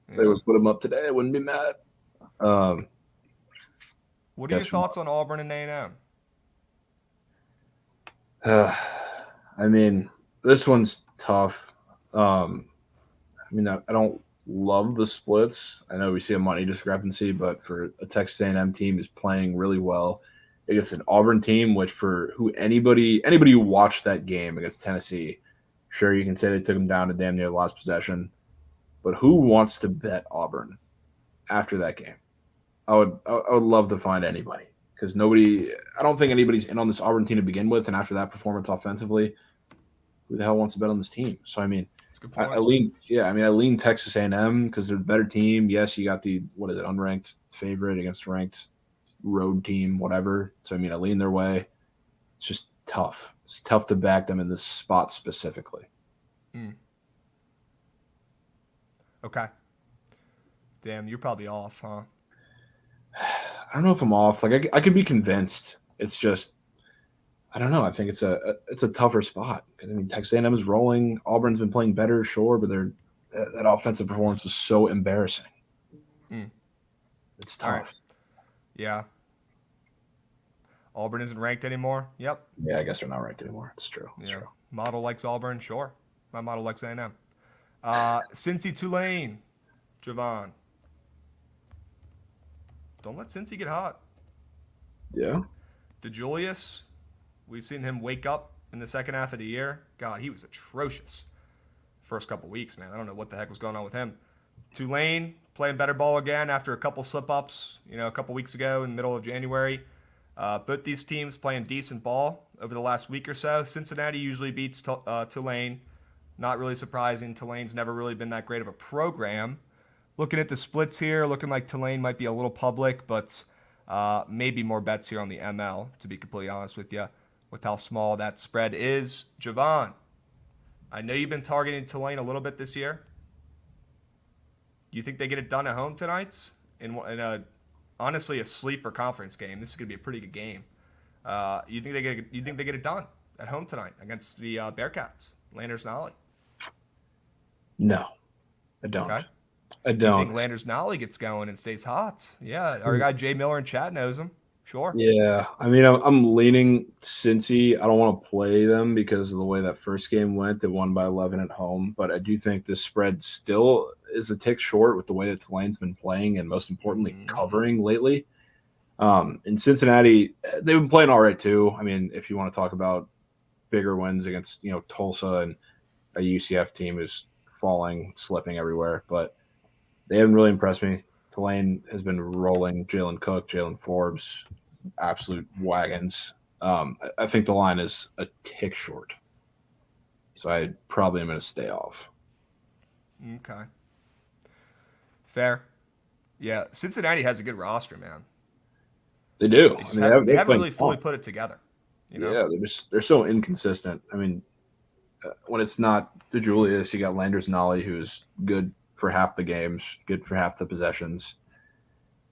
if they would put them up today, I wouldn't be mad. What are your thoughts on Auburn and A&M? I mean, this one's tough. I mean, I don't love the splits. I know we see a money discrepancy, but for a Texas A&M team is playing really well against an Auburn team, which for anybody who watched that game against Tennessee, sure, you can say they took them down to damn near the last possession, but who wants to bet Auburn after that game? I would love to find anybody because I don't think anybody's in on this Auburn team to begin with, and after that performance offensively, who the hell wants to bet on this team? So I mean, I lean Texas A&M because they're the better team. Yes, you got the unranked favorite against a ranked road team, whatever. So I mean, I lean their way. It's just tough. It's tough to back them in this spot specifically. Okay. Damn, you're probably off, huh? I don't know if I'm off. Like I could be convinced. It's just I don't know. I think it's a tougher spot. I mean, Texas A&M is rolling. Auburn's been playing better, sure, but that offensive performance was so embarrassing. It's All right. tough. Yeah. Auburn isn't ranked anymore. Yep. Yeah, I guess they're not ranked anymore. It's true. It's Yeah. true. Model likes Auburn. Sure. My model likes A&M. Cincy Tulane. Jovan. Don't let Cincy get hot. Yeah. DeJulius, we've seen him wake up in the second half of the year. God, he was atrocious first couple weeks, man. I don't know what the heck was going on with him. Tulane playing better ball again after a couple slip-ups, a couple weeks ago in the middle of January. Both these teams playing decent ball over the last week or so. Cincinnati usually beats Tulane. Not really surprising. Tulane's never really been that great of a program. Looking at the splits here, looking like Tulane might be a little public, but maybe more bets here on the ML, to be completely honest with you, with how small that spread is. Jovan, I know you've been targeting Tulane a little bit this year. You think they get it done at home tonight in honestly a sleeper conference game? This is going to be a pretty good game. You think they get it done at home tonight against the Bearcats, Landers Nolly? No, I don't. Okay. I don't. You think Landers Nolly gets going and stays hot? Yeah, our guy Jay Miller in chat knows him. Sure. Yeah, I mean, I'm leaning Cincy. I don't want to play them because of the way that first game went. They won by 11 at home, but I do think this spread still is a tick short with the way that Tulane's been playing and most importantly covering lately. In Cincinnati, they've been playing all right too. I mean, if you want to talk about bigger wins against Tulsa and a UCF team who's falling, slipping everywhere, but they haven't really impressed me. Tulane has been rolling. Jalen Cook, Jalen Forbes, absolute wagons. I think the line is a tick short, so I probably am going to stay off. Okay. Fair. Yeah, Cincinnati has a good roster, man. They do. They haven't really fully put it together. Yeah, they're so inconsistent. I mean, when it's not DeJulius, you got Landers Nolly, who's good for half the games, good for half the possessions.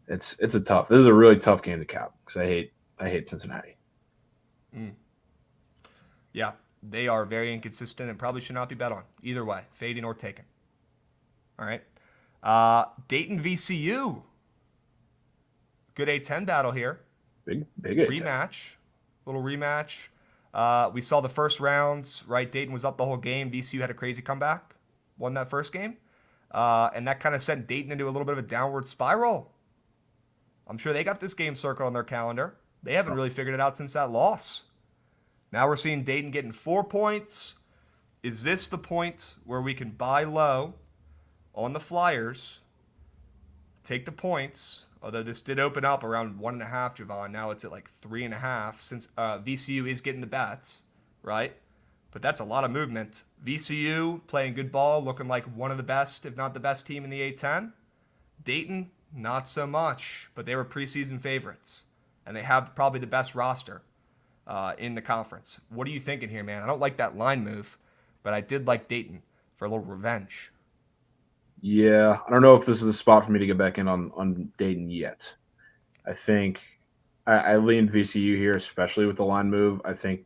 This is a really tough game to cap because I hate Cincinnati. Yeah, they are very inconsistent and probably should not be bet on either way, fading or taken. All right. Dayton VCU. Good A10 battle here. Big A10. Little rematch. We saw the first rounds, right? Dayton was up the whole game. VCU had a crazy comeback, won that first game. And that kind of sent Dayton into a little bit of a downward spiral. I'm sure they got this game circled on their calendar. They haven't really figured it out since that loss. Now we're seeing Dayton getting 4 points. Is this the point where we can buy low on the Flyers, take the points, although this did open up around 1.5, Jovan. Now it's at like 3.5 since VCU is getting the bets, right? But that's a lot of movement. VCU playing good ball, looking like one of the best, if not the best team in the A10. Dayton, not so much, but they were preseason favorites. And they have probably the best roster in the conference. What are you thinking here, man? I don't like that line move, but I did like Dayton for a little revenge. Yeah, I don't know if this is a spot for me to get back in on Dayton yet. I think I leaned VCU here, especially with the line move. I think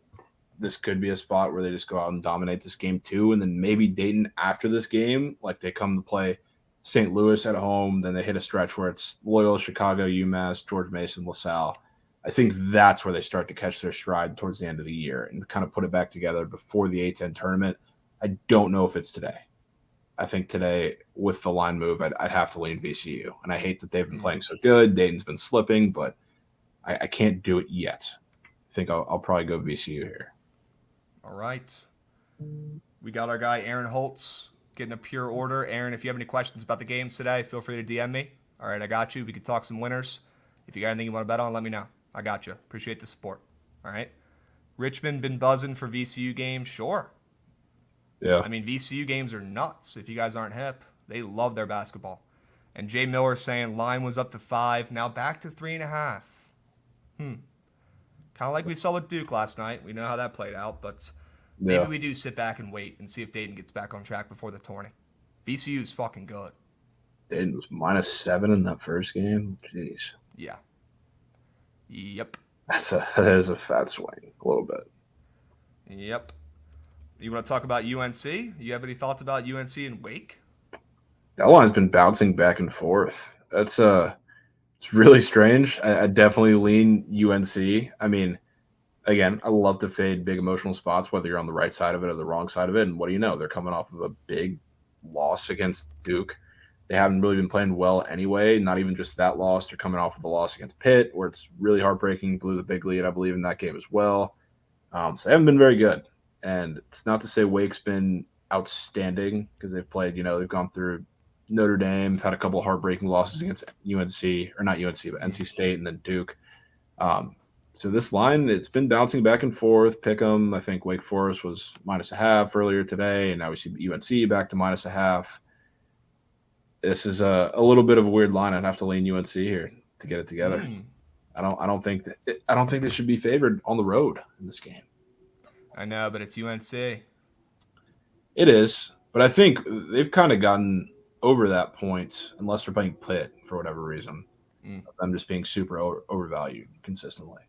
this could be a spot where they just go out and dominate this game too, and then maybe Dayton after this game, like they come to play St. Louis at home, then they hit a stretch where it's Loyola, Chicago, UMass, George Mason, LaSalle. I think that's where they start to catch their stride towards the end of the year and kind of put it back together before the A10 tournament. I don't know if it's today. I think today with the line move, I'd have to lean VCU. And I hate that they've been playing so good. Dayton's been slipping, but I can't do it yet. I think I'll probably go VCU here. All right. We got our guy Aaron Holtz getting a pure order. Aaron, if you have any questions about the games today, feel free to DM me. All right, I got you. We could talk some winners. If you got anything you want to bet on, let me know. I got you. Appreciate the support. All right. Richmond been buzzing for VCU games? Sure. Yeah. I mean, VCU games are nuts. If you guys aren't hip, they love their basketball. And Jay Miller saying line was up to 5, now back to 3.5. Kind of like we saw with Duke last night. We know how that played out, but maybe we do sit back and wait and see if Dayton gets back on track before the tourney. VCU is fucking good. Dayton was -7 in that first game. Jeez. Yeah. Yep. That is a fat swing, a little bit. Yep. You want to talk about UNC? You have any thoughts about UNC and Wake? That line's been bouncing back and forth. It's really strange. I definitely lean UNC. I mean, again, I love to fade big emotional spots, whether you're on the right side of it or the wrong side of it. And what do you know? They're coming off of a big loss against Duke. They haven't really been playing well anyway. Not even just that loss. They're coming off of the loss against Pitt, where it's really heartbreaking. Blew the big lead, I believe, in that game as well. So they haven't been very good. And it's not to say Wake's been outstanding because they've played, they've gone through Notre Dame, had a couple of heartbreaking losses against UNC, or not UNC, but NC State and then Duke. So this line, it's been bouncing back and forth. Pick'em, I think Wake Forest was -0.5 earlier today, and now we see UNC back to -0.5. This is a little bit of a weird line. I'd have to lean UNC here to get it together. I don't think they should be favored on the road in this game. I know, but it's UNC. It is, but I think they've kind of gotten over that point, unless they're playing Pitt for whatever reason. Of them just being super overvalued consistently.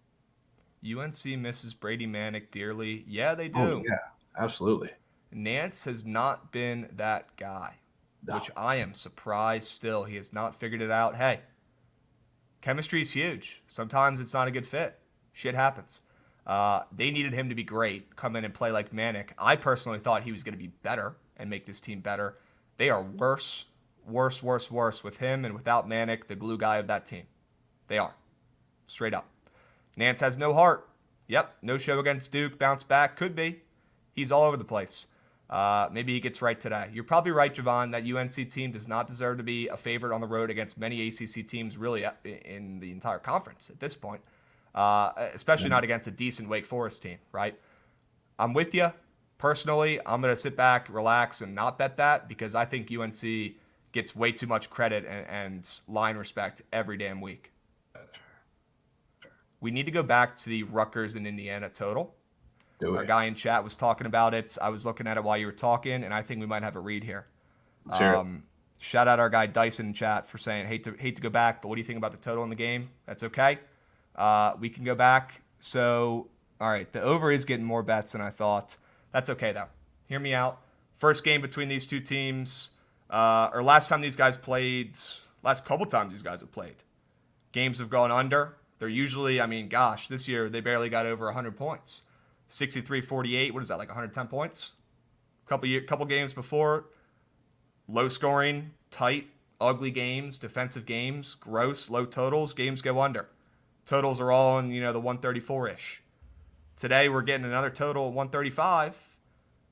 UNC misses Brady Manick dearly. Yeah, they do. Oh, yeah, absolutely. Nance has not been that guy, which I am surprised still. He has not figured it out. Hey, chemistry is huge. Sometimes it's not a good fit. Shit happens. They needed him to be great, come in and play like Manick. I personally thought he was going to be better and make this team better. They are worse with him and without Manick, the glue guy of that team. They are. Straight up. Nance has no heart. Yep, no show against Duke. Bounce back. Could be. He's all over the place. Maybe he gets right today. You're probably right, Jovan, that UNC team does not deserve to be a favorite on the road against many ACC teams really in the entire conference at this point, especially not against a decent Wake Forest team, right? I'm with you. Personally, I'm going to sit back, relax, and not bet that because I think UNC gets way too much credit and line respect every damn week. We need to go back to the Rutgers and Indiana total. Our guy in chat was talking about it. I was looking at it while you were talking, and I think we might have a read here. Shout out our guy Dyson in chat for saying, hate to go back, but what do you think about the total in the game? That's okay. We can go back. So, all right, the over is getting more bets than I thought. That's okay, though. Hear me out. First game between these two teams, or last time these guys played, last couple times these guys have played, games have gone under. They're usually, this year they barely got over 100 points. 63-48, what is that, like 110 points? Couple games before, low scoring, tight, ugly games, defensive games, gross, low totals, games go under. Totals are all in, the 134-ish. Today we're getting another total of 135,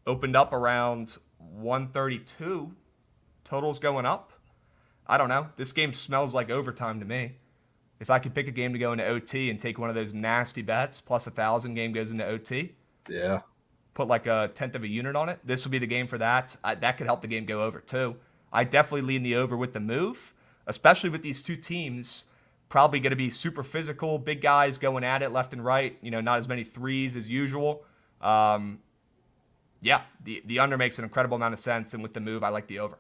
opened up around 132. Totals going up. I don't know. This game smells like overtime to me. If I could pick a game to go into OT and take one of those nasty bets, plus 1,000 game goes into OT. Yeah. Put like a tenth of a unit on it. This would be the game for that. That could help the game go over too. I definitely lean the over with the move, especially with these two teams. Probably going to be super physical, big guys going at it left and right. Not as many threes as usual. The under makes an incredible amount of sense, and with the move, I like the over.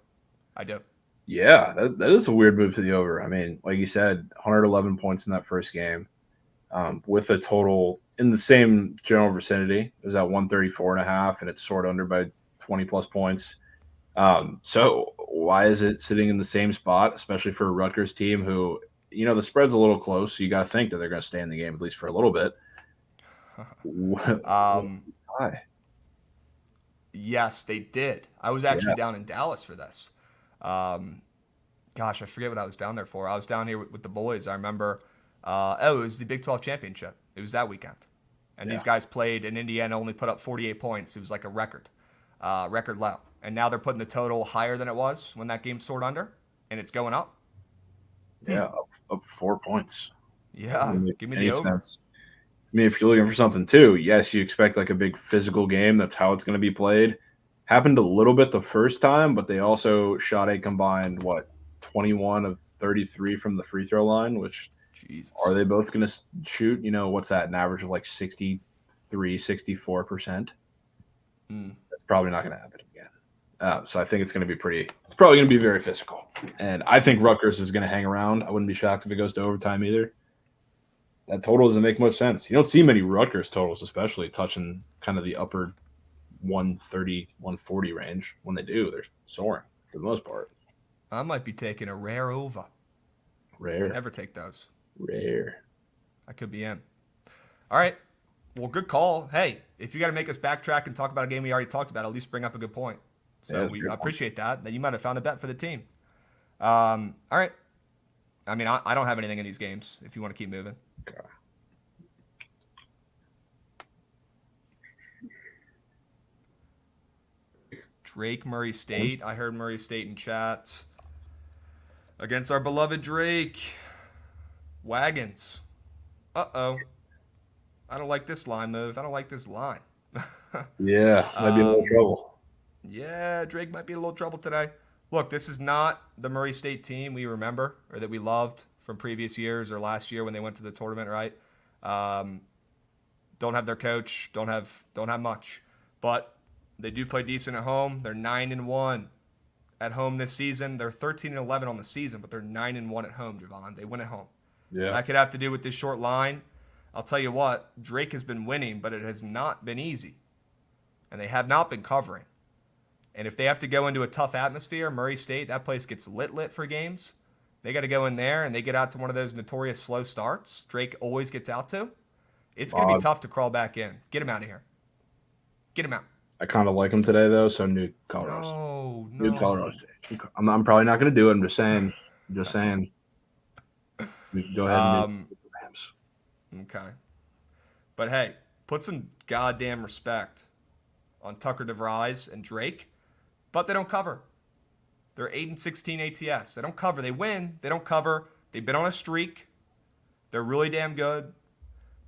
I do. Yeah, that is a weird move to the over. Like you said, 111 points in that first game, with a total in the same general vicinity. It was at 134.5, and it's sort of under by 20 plus points. So why is it sitting in the same spot, especially for a Rutgers team who, the spread's a little close, so you got to think that they're going to stay in the game at least for a little bit. Why? Yes, they did. I was actually down in Dallas for this. Gosh, I forget what I was down there for. I was down here with the boys. I remember, it was the Big 12 championship. It was that weekend. And these guys played, and Indiana only put up 48 points. It was like a record low. And now they're putting the total higher than it was when that game soared under, and it's going up. Yeah, up 4 points. Yeah, give me the over. Sense. If you're looking for something too, yes, you expect like a big physical game. That's how it's going to be played. Happened a little bit the first time, but they also shot a combined, 21 of 33 from the free throw line, which Jesus. Are they both going to shoot, what's that, an average of like 63, 64%? That's probably not going to happen again. So I think it's going to be it's probably going to be very physical. And I think Rutgers is going to hang around. I wouldn't be shocked if it goes to overtime either. That total doesn't make much sense. You don't see many Rutgers totals, especially touching kind of the upper 130, 140 range. When they do, they're soaring for the most part. I might be taking a rare over. Rare. I never take those. Rare. I could be in. All right. Well, good call. Hey, if you got to make us backtrack and talk about a game we already talked about, at least bring up a good point. So I appreciate that. That you might have found a bet for the team. All right. I mean, I don't have anything in these games if you want to keep moving. Okay. Drake, Murray State. I heard Murray State in chat. Against our beloved Drake. Wagons. Uh-oh. I don't like this line move. I don't like this line. Yeah, might be in a little trouble. Yeah, Drake might be in a little trouble today. Look, this is not the Murray State team we remember or that we loved from previous years or last year when they went to the tournament, right? Don't have their coach, don't have much, but they do play decent at home. They're 9-1 at home this season. They're 13-11 on the season, but they're 9-1 at home, Jovan. They win at home. Yeah, That could have to do with this short line. I'll tell you what, Drake has been winning, but it has not been easy, and they have not been covering. And if they have to go into a tough atmosphere, Murray State, that place gets lit for games. They got to go in there and they get out to one of those notorious slow starts Drake always gets out to. It's going to be tough to crawl back in. Get him out of here. Get him out. I kind of like him today though. So New Colorado. No. New Colorado State. I'm probably not going to do it. I'm just saying. We can go ahead and make the Rams. Okay. But hey, put some goddamn respect on Tucker DeVries and Drake, but they don't cover. They're 8-16 ATS. They don't cover. They win. They don't cover. They've been on a streak. They're really damn good,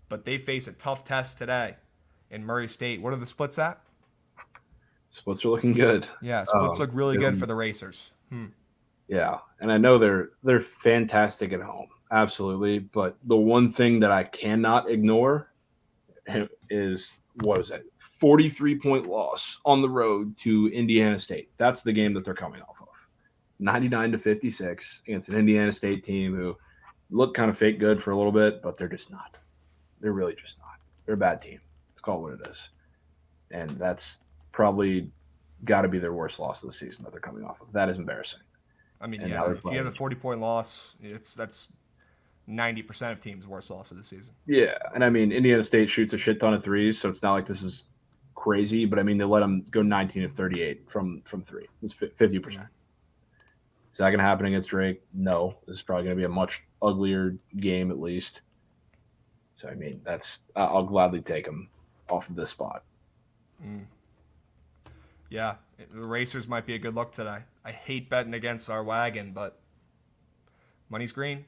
but they face a tough test today in Murray State. What are the splits at? Splits are looking good. Yeah, splits look really good for the Racers. Yeah, and I know they're fantastic at home, absolutely. But the one thing that I cannot ignore is, what is it? 43-point loss on the road to Indiana State. That's the game that they're coming off of. 99-56 against an Indiana State team who looked kind of fake good for a little bit, but they're just not. They're really just not. They're a bad team. Let's call it what it is. And that's probably got to be their worst loss of the season that they're coming off of. That is embarrassing. I mean, yeah, if you have a 40-point loss, that's 90% of teams' worst loss of the season. Yeah, and I mean, Indiana State shoots a shit ton of threes, so it's not like this is crazy, but I mean, they let them go 19 of 38 from three. It's 50%. Is that going to happen against Drake? No. This is probably going to be a much uglier game at least. So, I mean, I'll gladly take them off of this spot. Yeah, the Racers might be a good look today. I hate betting against our wagon, but money's green.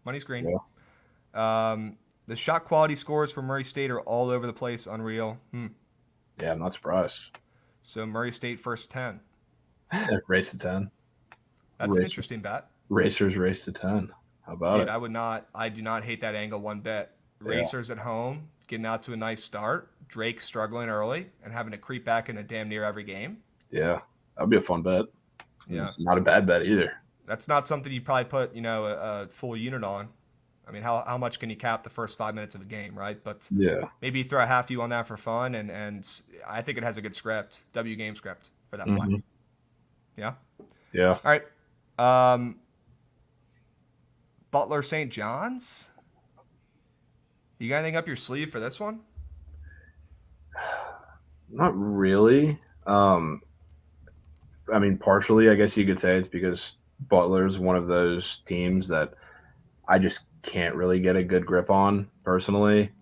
Money's green. Yeah. The shot quality scores for Murray State are all over the place, unreal. Yeah, I'm not surprised. So Murray State first 10. Race to 10. That's an interesting bet. Racers race to 10. How about it? I do not hate that angle one bit. Racers at home, getting out to a nice start. Drake struggling early and having to creep back into damn near every game. Yeah, that'd be a fun bet. Yeah. Not a bad bet either. That's not something you'd probably put, a full unit on. I mean, how much can you cap the first 5 minutes of a game, right? But yeah, maybe you throw a half U on that for fun, and I think it has a good script, W game script for that play. Yeah? Yeah. All right. Butler St. John's? You got anything up your sleeve for this one? Not really. I mean, partially, I guess you could say it's because Butler's one of those teams that I just can't really get a good grip on personally.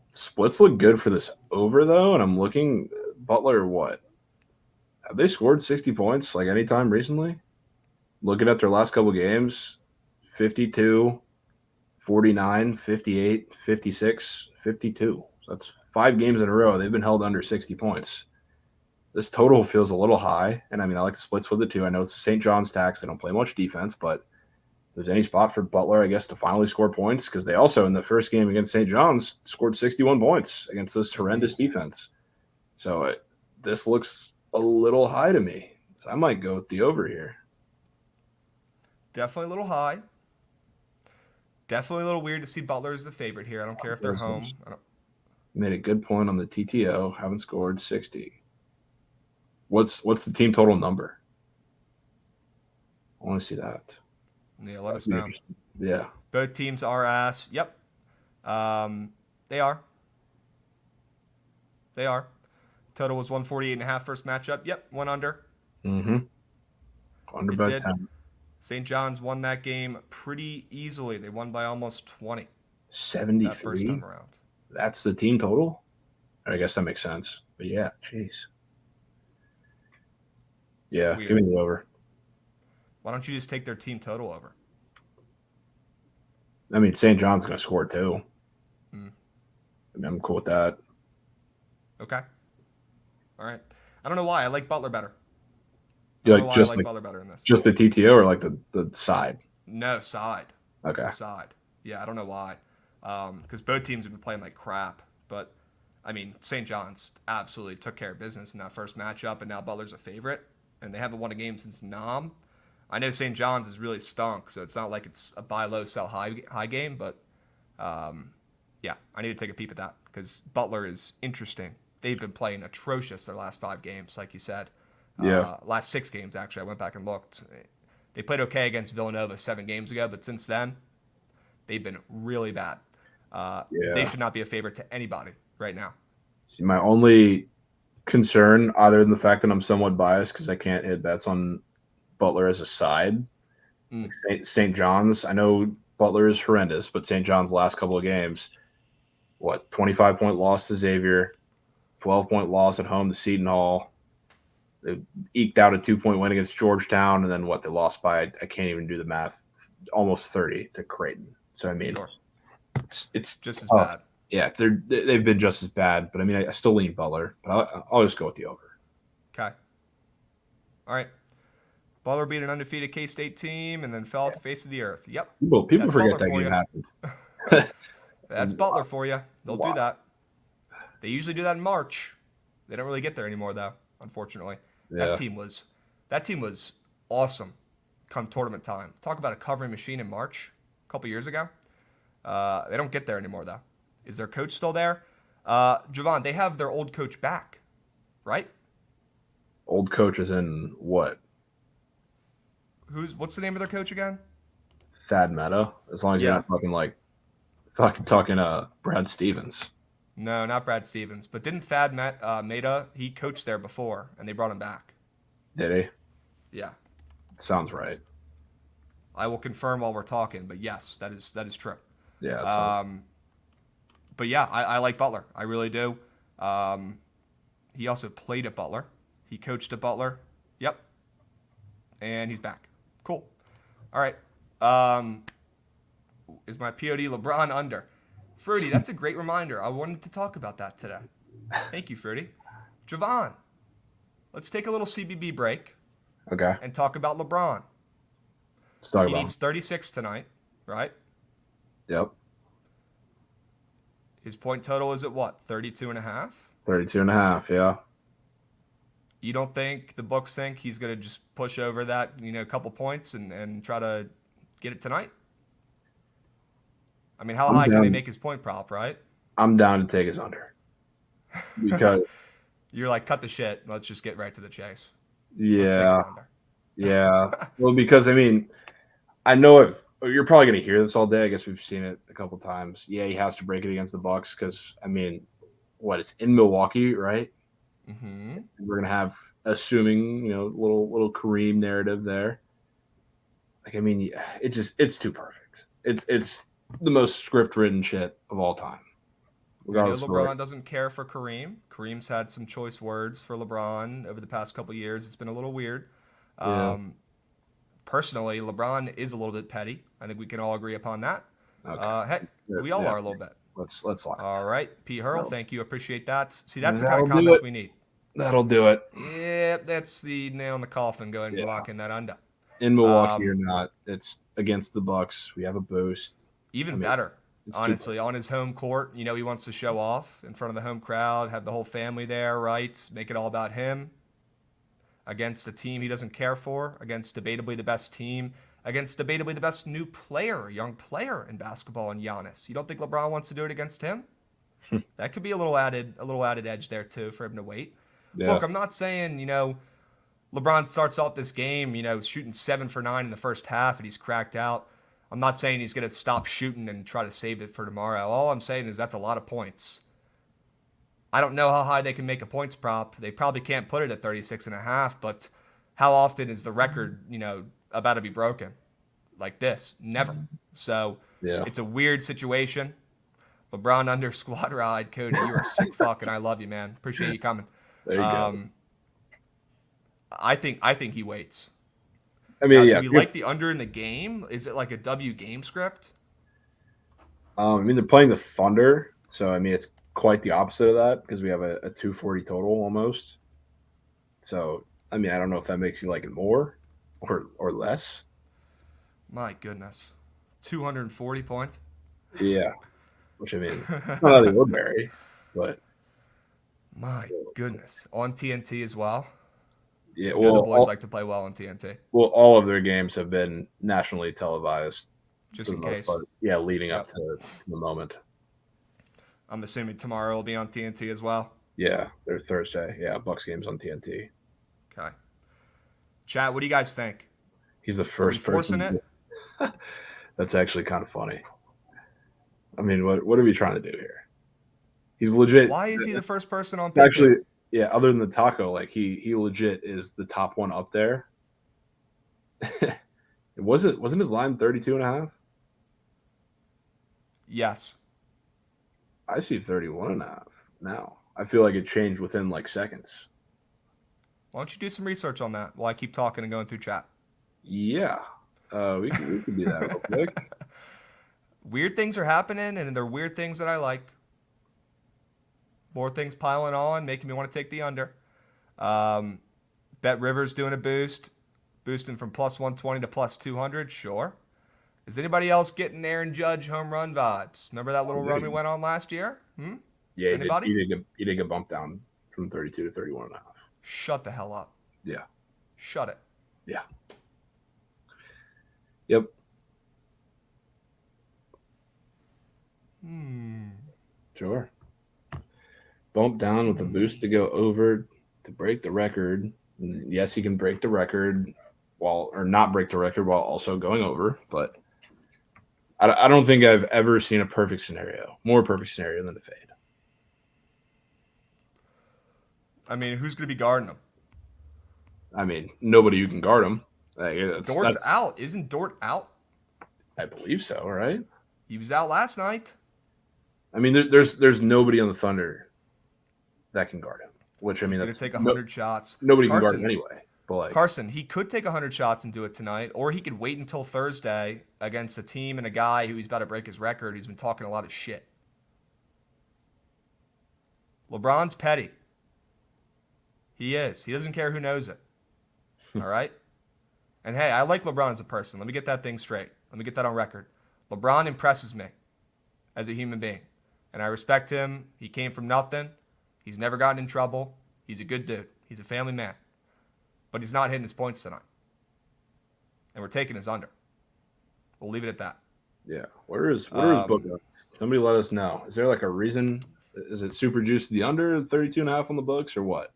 Splits look good for this over, though, and I'm looking Butler, what? Have they scored 60 points like any time recently? Looking at their last couple games, 52, 49, 58, 56, 52. So that's 5 games in a row. They've been held under 60 points. This total feels a little high, and I mean, I like the splits with the two. I know it's the St. John's tax. They don't play much defense, but if there's any spot for Butler, I guess, to finally score points, because they also, in the first game against St. John's, scored 61 points against this horrendous defense. So this looks a little high to me. So I might go with the over here. Definitely a little high. Definitely a little weird to see Butler as the favorite here. I don't care if they're home. Made a good point on the TTO. Haven't scored 60. What's the team total number? I want to see that. Yeah, let us know. Yeah. Both teams are ass. Yep. They are. They are. Total was 148.5 first matchup. Yep, one under. Mm-hmm. Under by 10. St. John's won that game pretty easily. They won by almost 20. 73? That first time around. That's the team total? I guess that makes sense. But yeah, jeez. Yeah, Weird. Give me the over. Why don't you just take their team total over? I mean, St. John's going to score too. I mean, I'm cool with that. Okay. All right. I don't know why. I like Butler better. You like just like Butler better in this. Just the TTO or like the side? No, side. Okay. The side. Yeah, I don't know why. Because both teams have been playing like crap. But, I mean, St. John's absolutely took care of business in that first matchup, and now Butler's a favorite. And they haven't won a game since Nam. I know St. John's has really stunk, so it's not like it's a buy low, sell high game. But, yeah, I need to take a peep at that because Butler is interesting. They've been playing atrocious their last 5 games, like you said. Yeah. Last 6 games, actually. I went back and looked. They played okay against Villanova 7 games ago, but since then, they've been really bad. They should not be a favorite to anybody right now. See, my only concern, other than the fact that I'm somewhat biased because I can't hit bets on Butler as a side, like St. John's, I know Butler is horrendous, but St. John's last couple of games, 25-point loss to Xavier, 12-point loss at home to Seton Hall. They eked out a 2-point win against Georgetown, and then they lost by, I can't even do the math, almost 30 to Creighton. So, I mean, it's just as bad. Yeah, they've been just as bad. But, I mean, I still lean Butler. But I'll just go with the over. Okay. All right. Butler beat an undefeated K-State team and then fell off the face of the earth. Yep. People forget that game happened. That's Butler for you. They'll do that. They usually do that in March. They don't really get there anymore, though, unfortunately. Yeah. That team was awesome come tournament time. Talk about a covering machine in March a couple years ago. They don't get there anymore, though. Is their coach still there? Jovan, they have their old coach back, right? Old coach is in what? What's the name of their coach again? Thad Meta. As long as you're not talking Brad Stevens. No, not Brad Stevens. But didn't Thad Meta, he coached there before, and they brought him back. Did he? Yeah. Sounds right. I will confirm while we're talking, but yes, that is true. Yeah. But yeah, I like Butler. I really do. He also played at Butler. He coached at Butler. Yep. And he's back. Cool. All right. Is my POD LeBron under? Fruity, that's a great reminder. I wanted to talk about that today. Thank you, Fruity. Jovan, let's take a little CBB break. Okay. And talk about LeBron. Let's talk he about needs 36 tonight, right? Yep. His point total is at what? 32.5? 32.5, yeah. You don't think the books think he's going to just push over that, couple points and try to get it tonight? I mean, how high can they make his point prop, right? I'm down to take his under. Because you're like, cut the shit. Let's just get right to the chase. Yeah. Yeah. Well, because, I mean, I know you're probably going to hear this all day. I guess we've seen it a couple times. Yeah, he has to break it against the Bucks because, I mean, it's in Milwaukee, right? Mm-hmm. We're going to have, assuming, little Kareem narrative there. Like, I mean, it's too perfect. It's the most script-written shit of all time. LeBron doesn't care for Kareem. Kareem's had some choice words for LeBron over the past couple of years. It's been a little weird. Yeah. Personally, LeBron is a little bit petty. I think we can all agree upon that. Okay. Heck, we all are a little bit. Let's lock. All right, P. Hurl, thank you. Appreciate that. See, that's the kind of comments we need. That'll do it. Yeah, that's the nail in the coffin. Go ahead and lock in that under. In Milwaukee or not, it's against the Bucks. We have a boost. Even better. Honestly, on his home court, he wants to show off in front of the home crowd, have the whole family there, right? Make it all about him against a team he doesn't care for, against debatably the best team against debatably the best new player, young player in basketball in Giannis. You don't think LeBron wants to do it against him? That could be a little added edge there too for him to wait. Yeah. Look, I'm not saying, LeBron starts off this game, shooting 7 for 9 in the first half and he's cracked out. I'm not saying he's going to stop shooting and try to save it for tomorrow. All I'm saying is that's a lot of points. I don't know how high they can make a points prop. They probably can't put it at 36.5, but how often is the record, about to be broken like this? Never. So Yeah. it's a weird situation. LeBron under squad ride, Cody. You are sick fuck, and I love you, man. Appreciate you coming. There you go. I think he waits. I mean, Do you like the under in the game? Is it like a W game script? I mean, they're playing the Thunder, so I mean, it's quite the opposite of that because we have a 240 total almost. So, I mean, I don't know if that makes you like it more or less. My goodness, 240 points. Yeah, which I mean, it's not out of the ordinary, but my goodness, on TNT as well. Yeah, the boys like to play well on TNT. Well, all of their games have been nationally televised. Just in case. Yeah, leading up to the moment. I'm assuming tomorrow will be on TNT as well. Yeah, they're Thursday. Yeah, Bucks games on TNT. Okay. Chat, what do you guys think? He's the first person. Forcing it? That's actually kind of funny. I mean, what are we trying to do here? He's legit. Why is he the first person on paper? Actually, yeah, other than the taco, like he legit is the top one up there. Wasn't his line 32.5? Yes. I see 31.5 now. I feel like it changed within like seconds. Why don't you do some research on that while I keep talking and going through chat? Yeah. We can do that real quick. Weird things are happening, and they're weird things that I like. More things piling on, making me want to take the under. Bet Rivers doing a boosting from plus 120 to plus 200. Sure. Is anybody else getting Aaron Judge home run vibes? Remember that little run we went on last year? Yeah, anybody? He did get bumped down from 32 to 31.5. Shut the hell up. Yeah. Shut it. Yeah. Yep. Sure. Bump down with a boost to go over to break the record. And yes, he can break the record or not break the record while also going over, but I don't think I've ever seen a more perfect scenario than the fade. I mean, who's going to be guarding him? I mean, nobody who can guard him. Dort's out. Isn't Dort out? I believe so, right? He was out last night. I mean, there's nobody on the Thunder that can guard him. Which I mean, he's going to take 100 shots. Nobody can guard him anyway. But like, Carson, he could take 100 shots and do it tonight, or he could wait until Thursday against a team and a guy who he's about to break his record. He's been talking a lot of shit. LeBron's petty. He is. He doesn't care who knows it. All right? And hey, I like LeBron as a person. Let me get that thing straight. Let me get that on record. LeBron impresses me as a human being. And I respect him. He came from nothing. He's never gotten in trouble. He's a good dude. He's a family man. But he's not hitting his points tonight. And we're taking his under. We'll leave it at that. Yeah. Where is his book up? Somebody let us know. Is there like a reason? Is it super juice the under 32.5 on the books or what?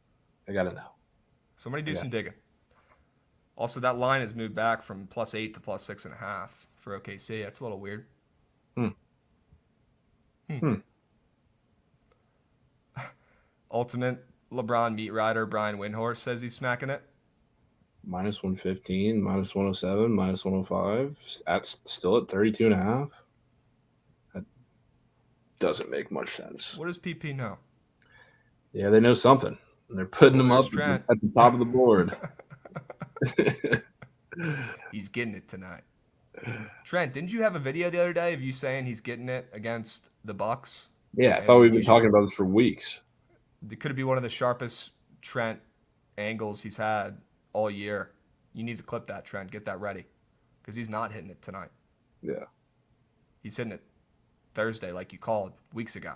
I got to know. Somebody do some digging. Also, that line has moved back from plus 8 to plus 6.5 for OKC. That's a little weird. Ultimate LeBron meat rider Brian Windhorst says he's smacking it. Minus 115, minus 107, minus 105. That's still at 32.5. That doesn't make much sense. What does PP know? Yeah, they know something. And they're putting them up at the top of the board. He's getting it tonight. Trent, didn't you have a video the other day of you saying he's getting it against the Bucks? Yeah, I thought we've been talking about this for weeks. It could be one of the sharpest Trent angles he's had all year. You need to clip that, Trent. Get that ready. Because he's not hitting it tonight. Yeah. He's hitting it Thursday like you called weeks ago.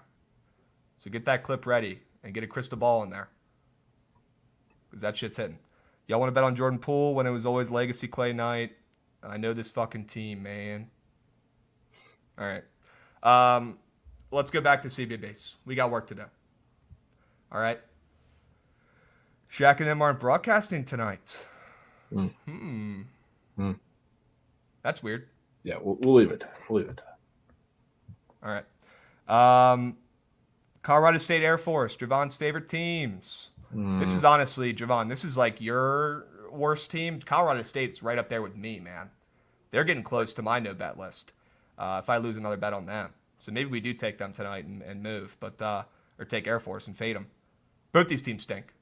So get that clip ready and get a crystal ball in there. Because that shit's hitting. Y'all want to bet on Jordan Poole when it was always Legacy Clay night? And I know this fucking team, man. All right. Let's go back to CBA base. We got work to do. All right. Shaq and them aren't broadcasting tonight. That's weird. Yeah, we'll leave it. We'll leave it. All right. Colorado State Air Force, Javon's favorite teams. This is honestly, Javon, this is like your worst team. Colorado State's right up there with me, man. They're getting close to my no-bet list if I lose another bet on them. So maybe we do take them tonight and move, but or take Air Force and fade them. Both these teams stink.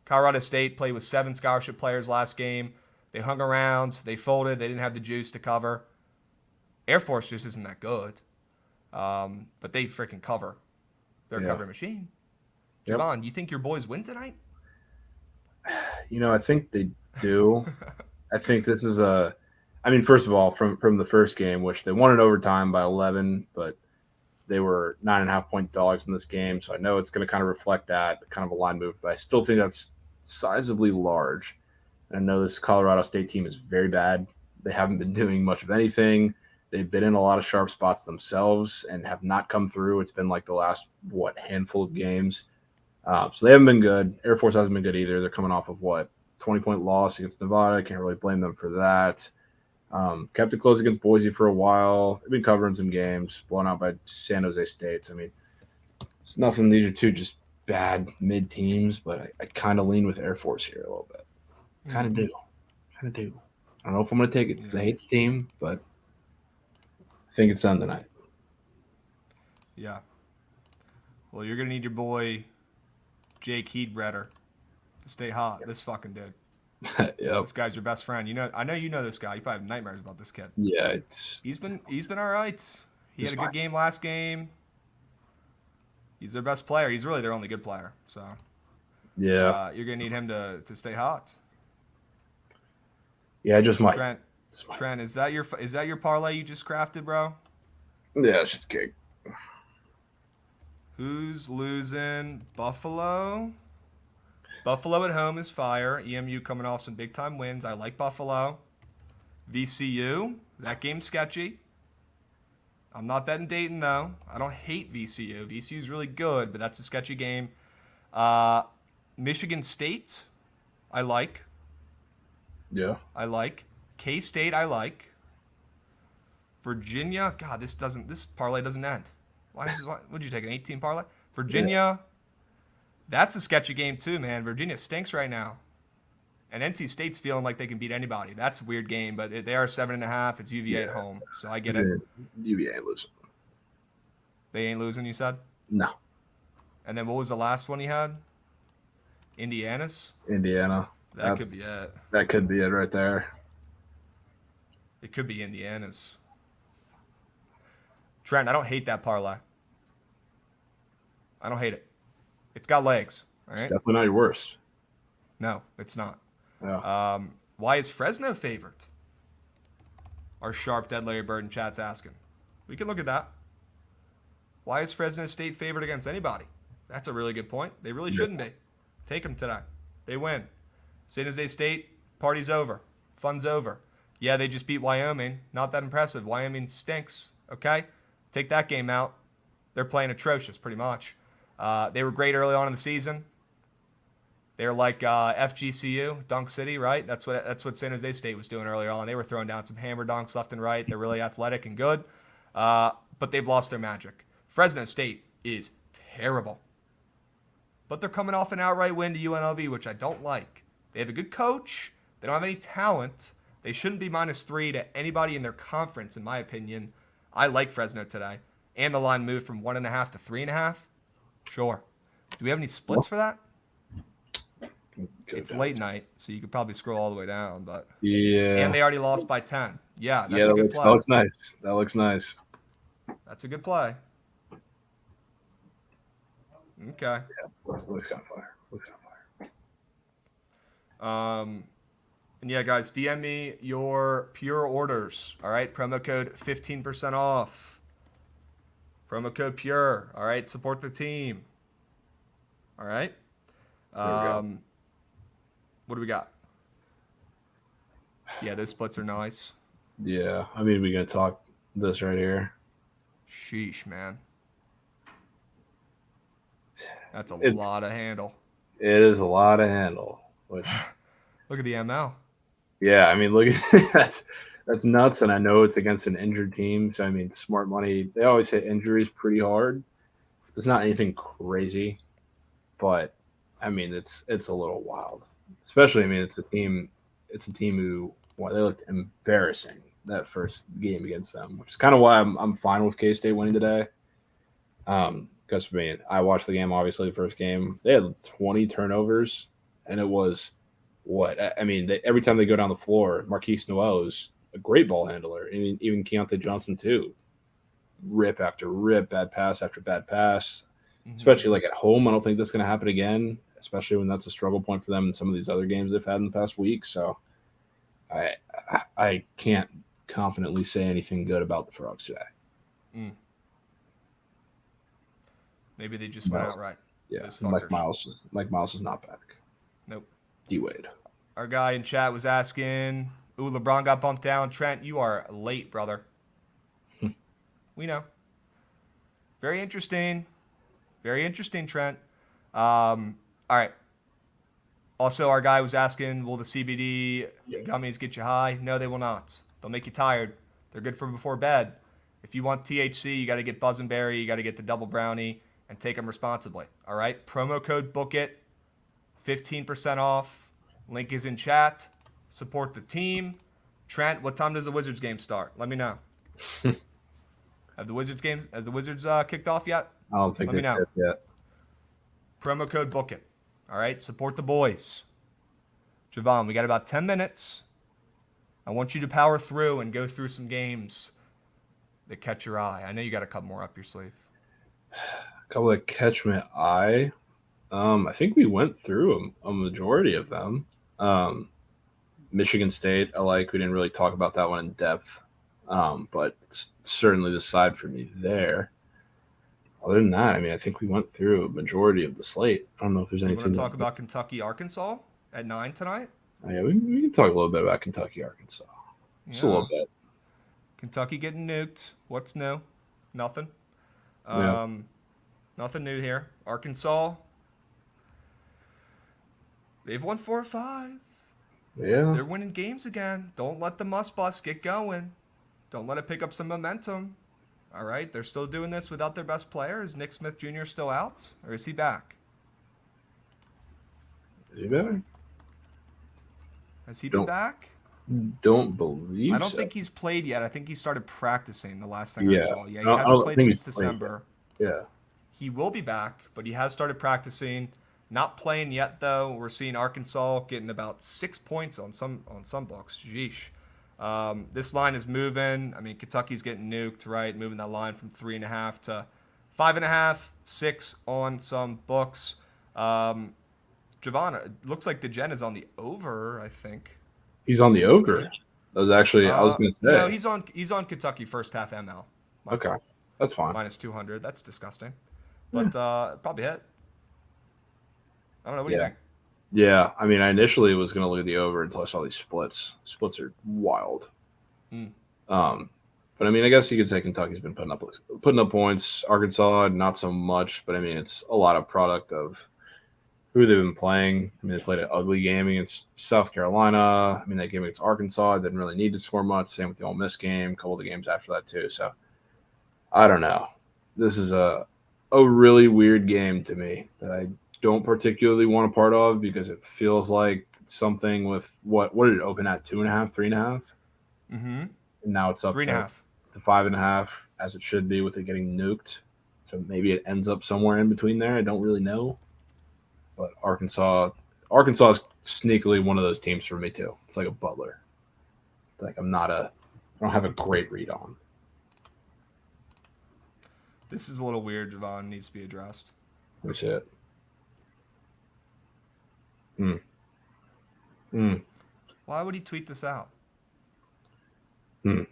Colorado State played with 7 scholarship players last game. They hung around. They folded. They didn't have the juice to cover. Air Force just isn't that good. But they freaking cover. They're a covering machine. Yep. Javon, you think your boys win tonight? I think they do. I think this is first of all, from the first game, which they won in overtime by 11, but they were 9.5-point dogs in this game. So I know it's going to kind of reflect that kind of a line move, but I still think that's sizably large. And I know this Colorado State team is very bad. They haven't been doing much of anything. They've been in a lot of sharp spots themselves and have not come through. It's been like the last, handful of games. So they haven't been good. Air Force hasn't been good either. They're coming off of 20-point loss against Nevada. I can't really blame them for that. Kept it close against Boise for a while. They've been covering some games, blown out by San Jose State. So, it's nothing. These are two just bad mid teams, but I kind of lean with Air Force here a little bit. Kind of do. I don't know if I'm going to take it because I hate the team, but I think it's on tonight. Yeah. Well, you're going to need your boy Jake Heedbretter to stay hot. This fucking dude. Yep. This guy's your best friend. I know you know this guy. You probably have nightmares about this kid. Yeah, he's been all right. He had a good game last game. He's their best player. He's really their only good player. So yeah, you're gonna need him to stay hot. Yeah, I just might. Trent, is that your parlay you just crafted, bro? Yeah, it's just cake. Who's losing? Buffalo. Buffalo at home is fire. EMU coming off some big-time wins. I like Buffalo. VCU, that game's sketchy. I'm not betting Dayton, though. I don't hate VCU. VCU's really good, but that's a sketchy game. Michigan State, I like. Yeah. I like. K-State, I like. Virginia, God, this parlay doesn't end. What'd you take, an 18 parlay? Virginia, that's a sketchy game too, man. Virginia stinks right now. And NC State's feeling like they can beat anybody. That's a weird game, but they are 7.5. It's UVA at home, so I get it. UVA ain't losing. They ain't losing, you said? No. And then what was the last one you had? Indiana's? Indiana. That could be it. That could be it right there. It could be Indiana's. Trent, I don't hate that parlay. I don't hate it. It's got legs. All right? It's definitely not your worst. No, it's not. Yeah. Why is Fresno favored? Our sharp dead Larry Bird in chat's asking. We can look at that. Why is Fresno State favored against anybody? That's a really good point. They really shouldn't be. Take them today. They win. San Jose State, party's over. Fun's over. Yeah, they just beat Wyoming. Not that impressive. Wyoming stinks. Okay? Take that game out. They're playing atrocious, pretty much. They were great early on in the season. They're like FGCU, Dunk City, right? That's what San Jose State was doing earlier on. They were throwing down some hammer dunks left and right. They're really athletic and good, but they've lost their magic. Fresno State is terrible, but they're coming off an outright win to UNLV, which I don't like. They have a good coach. They don't have any talent. They shouldn't be -3 to anybody in their conference, in my opinion. I like Fresno today. And the line moved from 1.5 to 3.5. Sure. Do we have any splits for that? It's late night, so you could probably scroll all the way down. But yeah. And they already lost by 10. Yeah, that's a good play. That looks nice. That looks nice. That's a good play. Okay. Yeah, looks on fire. And yeah, guys, DM me your Pure orders. All right, promo code 15% off. Promo code Pure. All right, support the team. All right. What do we got? Yeah, those splits are nice. Yeah, I mean, we're gonna talk this right here. Sheesh, man. That's a It's lot of handle. it is a lot to handle. Which, Look at the ML. yeah, I mean, look at that's nuts. And I know it's against an injured team, so I mean, smart money. They always say injuries pretty hard. It's not anything crazy, but I mean, it's a little wild. Especially, I mean, it's a team who well, they looked embarrassing that first game against them, which is kind of why I'm fine with K State winning today. Because for me, I watched the game. Obviously, the first game they had 20 turnovers, and it was what I mean. Every time they go down the floor, Marquise Noel is a great ball handler, and even Keontae Johnson too. Rip after rip, bad pass after bad pass. Mm-hmm. Especially like at home, I don't think that's going to happen again. Especially when that's a struggle point for them in some of these other games they've had in the past week. So I I can't confidently say anything good about the Frogs today. Mm. Maybe they just went No, out right. yeah, Those fuckers. Mike Miles is not back. Nope. D Wade. Our guy in chat was asking, ooh, LeBron got bumped down. Trent, you are late, brother. We know. Very interesting. Very interesting, Trent. All right. Also, our guy was asking, will the CBD gummies get you high? No, they will not. They'll make you tired. They're good for before bed. If you want THC, you got to get Buzzingberry, you got to get the double brownie, and take them responsibly. All right? Promo code BOOKIT, 15% off. Link is in chat. Support the team. Trent, what time does the Wizards game start? Let me know. Has the Wizards kicked off yet? I don't think Let me they've know. tipped yet. Promo code BOOKIT. All right? Support the boys. Jovan, we got about 10 minutes. I want you to power through and go through some games that catch your eye. I know you got a couple more up your sleeve. A couple that catch my eye. I think we went through a majority of them. Michigan State, I like. We didn't really talk about that one in depth, but it's certainly the side for me there. Other than that, I mean, I think we went through a majority of the slate. I don't know if there's Do you want anything. to talk about Kentucky, Arkansas at 9 tonight? Yeah, we can talk a little bit about Kentucky, Arkansas. Just a little Yeah. bit. Kentucky getting nuked. What's new? Nothing. Yeah. Nothing new here. Arkansas, they've won 4 or 5. Yeah. They're winning games again. Don't let the must bus get going. Don't let it pick up some momentum. All right, they're still doing this without their best player. Is Nick Smith Jr. still out, or is he back? Is he better? Has he been Don't back? don't believe I don't so. think he's played yet. I think he started practicing the last thing I Yeah. saw. Yeah, he I hasn't don't played think since he's playing yet. December. Yeah. He will be back, but he has started practicing. Not playing yet though. We're seeing Arkansas getting about 6 points on some books. Jeesh. This line is moving. I mean, Kentucky's getting nuked, right? Moving that line from 3.5 to 5.5, 6 on some books. Jovan, it looks like DeGen is on the over, I think. He's on the over. That was actually I was gonna No, say. he's on Kentucky first half ML. My Okay. fault. That's fine. Minus 200. That's disgusting. Yeah. But probably hit. I don't know. What do you Yeah. think? Yeah. I mean, I initially was gonna look at the over until I saw these splits. Splits are wild. Mm. But I mean, I guess you could say Kentucky's been putting up points. Arkansas, not so much, but I mean, it's a lot of product of who they've been playing. I mean, they played an ugly game against South Carolina. I mean, that game against Arkansas didn't really need to score much. Same with the Ole Miss game, a couple of the games after that too. So I don't know. This is a really weird game to me that I don't particularly want a part of because it feels like something with what did it open at 2.5, 3.5, Mm-hmm. and now it's up 3.5. to 5.5 as it should be with it getting nuked. So maybe it ends up somewhere in between there. I don't really know. But Arkansas is sneakily one of those teams for me too. It's like a Butler. Like I don't have a great read on. This is a little weird, Jovan. Needs to be addressed. What's it? Hmm. Why would he tweet this out? Hmm.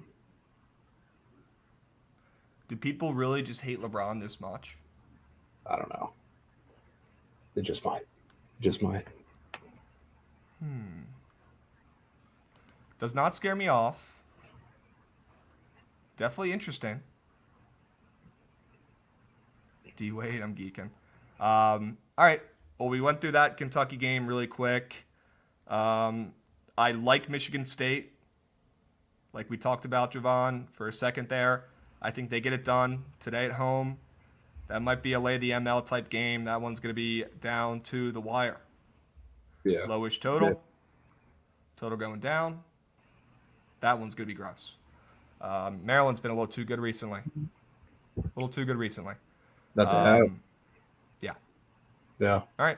Do people really just hate LeBron this much? I don't know. It just might. Just might. Does not scare me off. Definitely interesting. D-Wade, I'm geeking. All right. Well, we went through that Kentucky game really quick. I like Michigan State. Like we talked about, Jovan, for a second there. I think they get it done today at home. That might be a lay the ML type game. That one's going to be down to the wire. Yeah. Lowish total. Total going down. That one's going to be gross. Maryland's been a little too good recently. That they have. Yeah. Yeah. All right.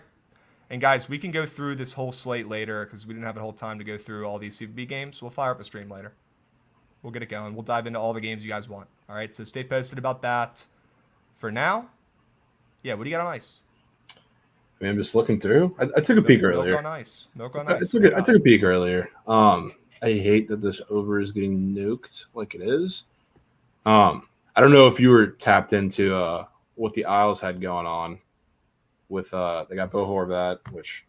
And guys, we can go through this whole slate later because we didn't have the whole time to go through all these CBB games. We'll fire up a stream later. We'll get it going. We'll dive into all the games you guys want. All right. So stay posted about that. For now, yeah. What do you got on ice? I mean, I'm just looking through. I took a peek earlier. Milk on ice. I took a peek earlier. I hate that this over is getting nuked like it is. I don't know if you were tapped into what the Isles had going on with they got Bo Horvat, which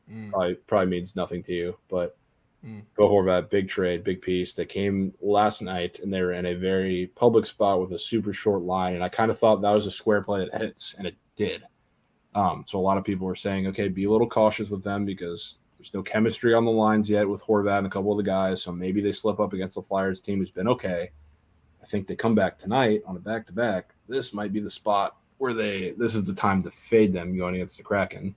probably means nothing to you, but Bo Horvat, big trade, big piece. They came last night and they were in a very public spot with a super short line, and I kind of thought that was a square play that hits, and it did. So a lot of people were saying, okay, be a little cautious with them because there's no chemistry on the lines yet with Horvat and a couple of the guys, so maybe they slip up against the Flyers team who's been okay. I think they come back tonight on a back-to-back. This might be the spot where this is the time to fade them going against the Kraken,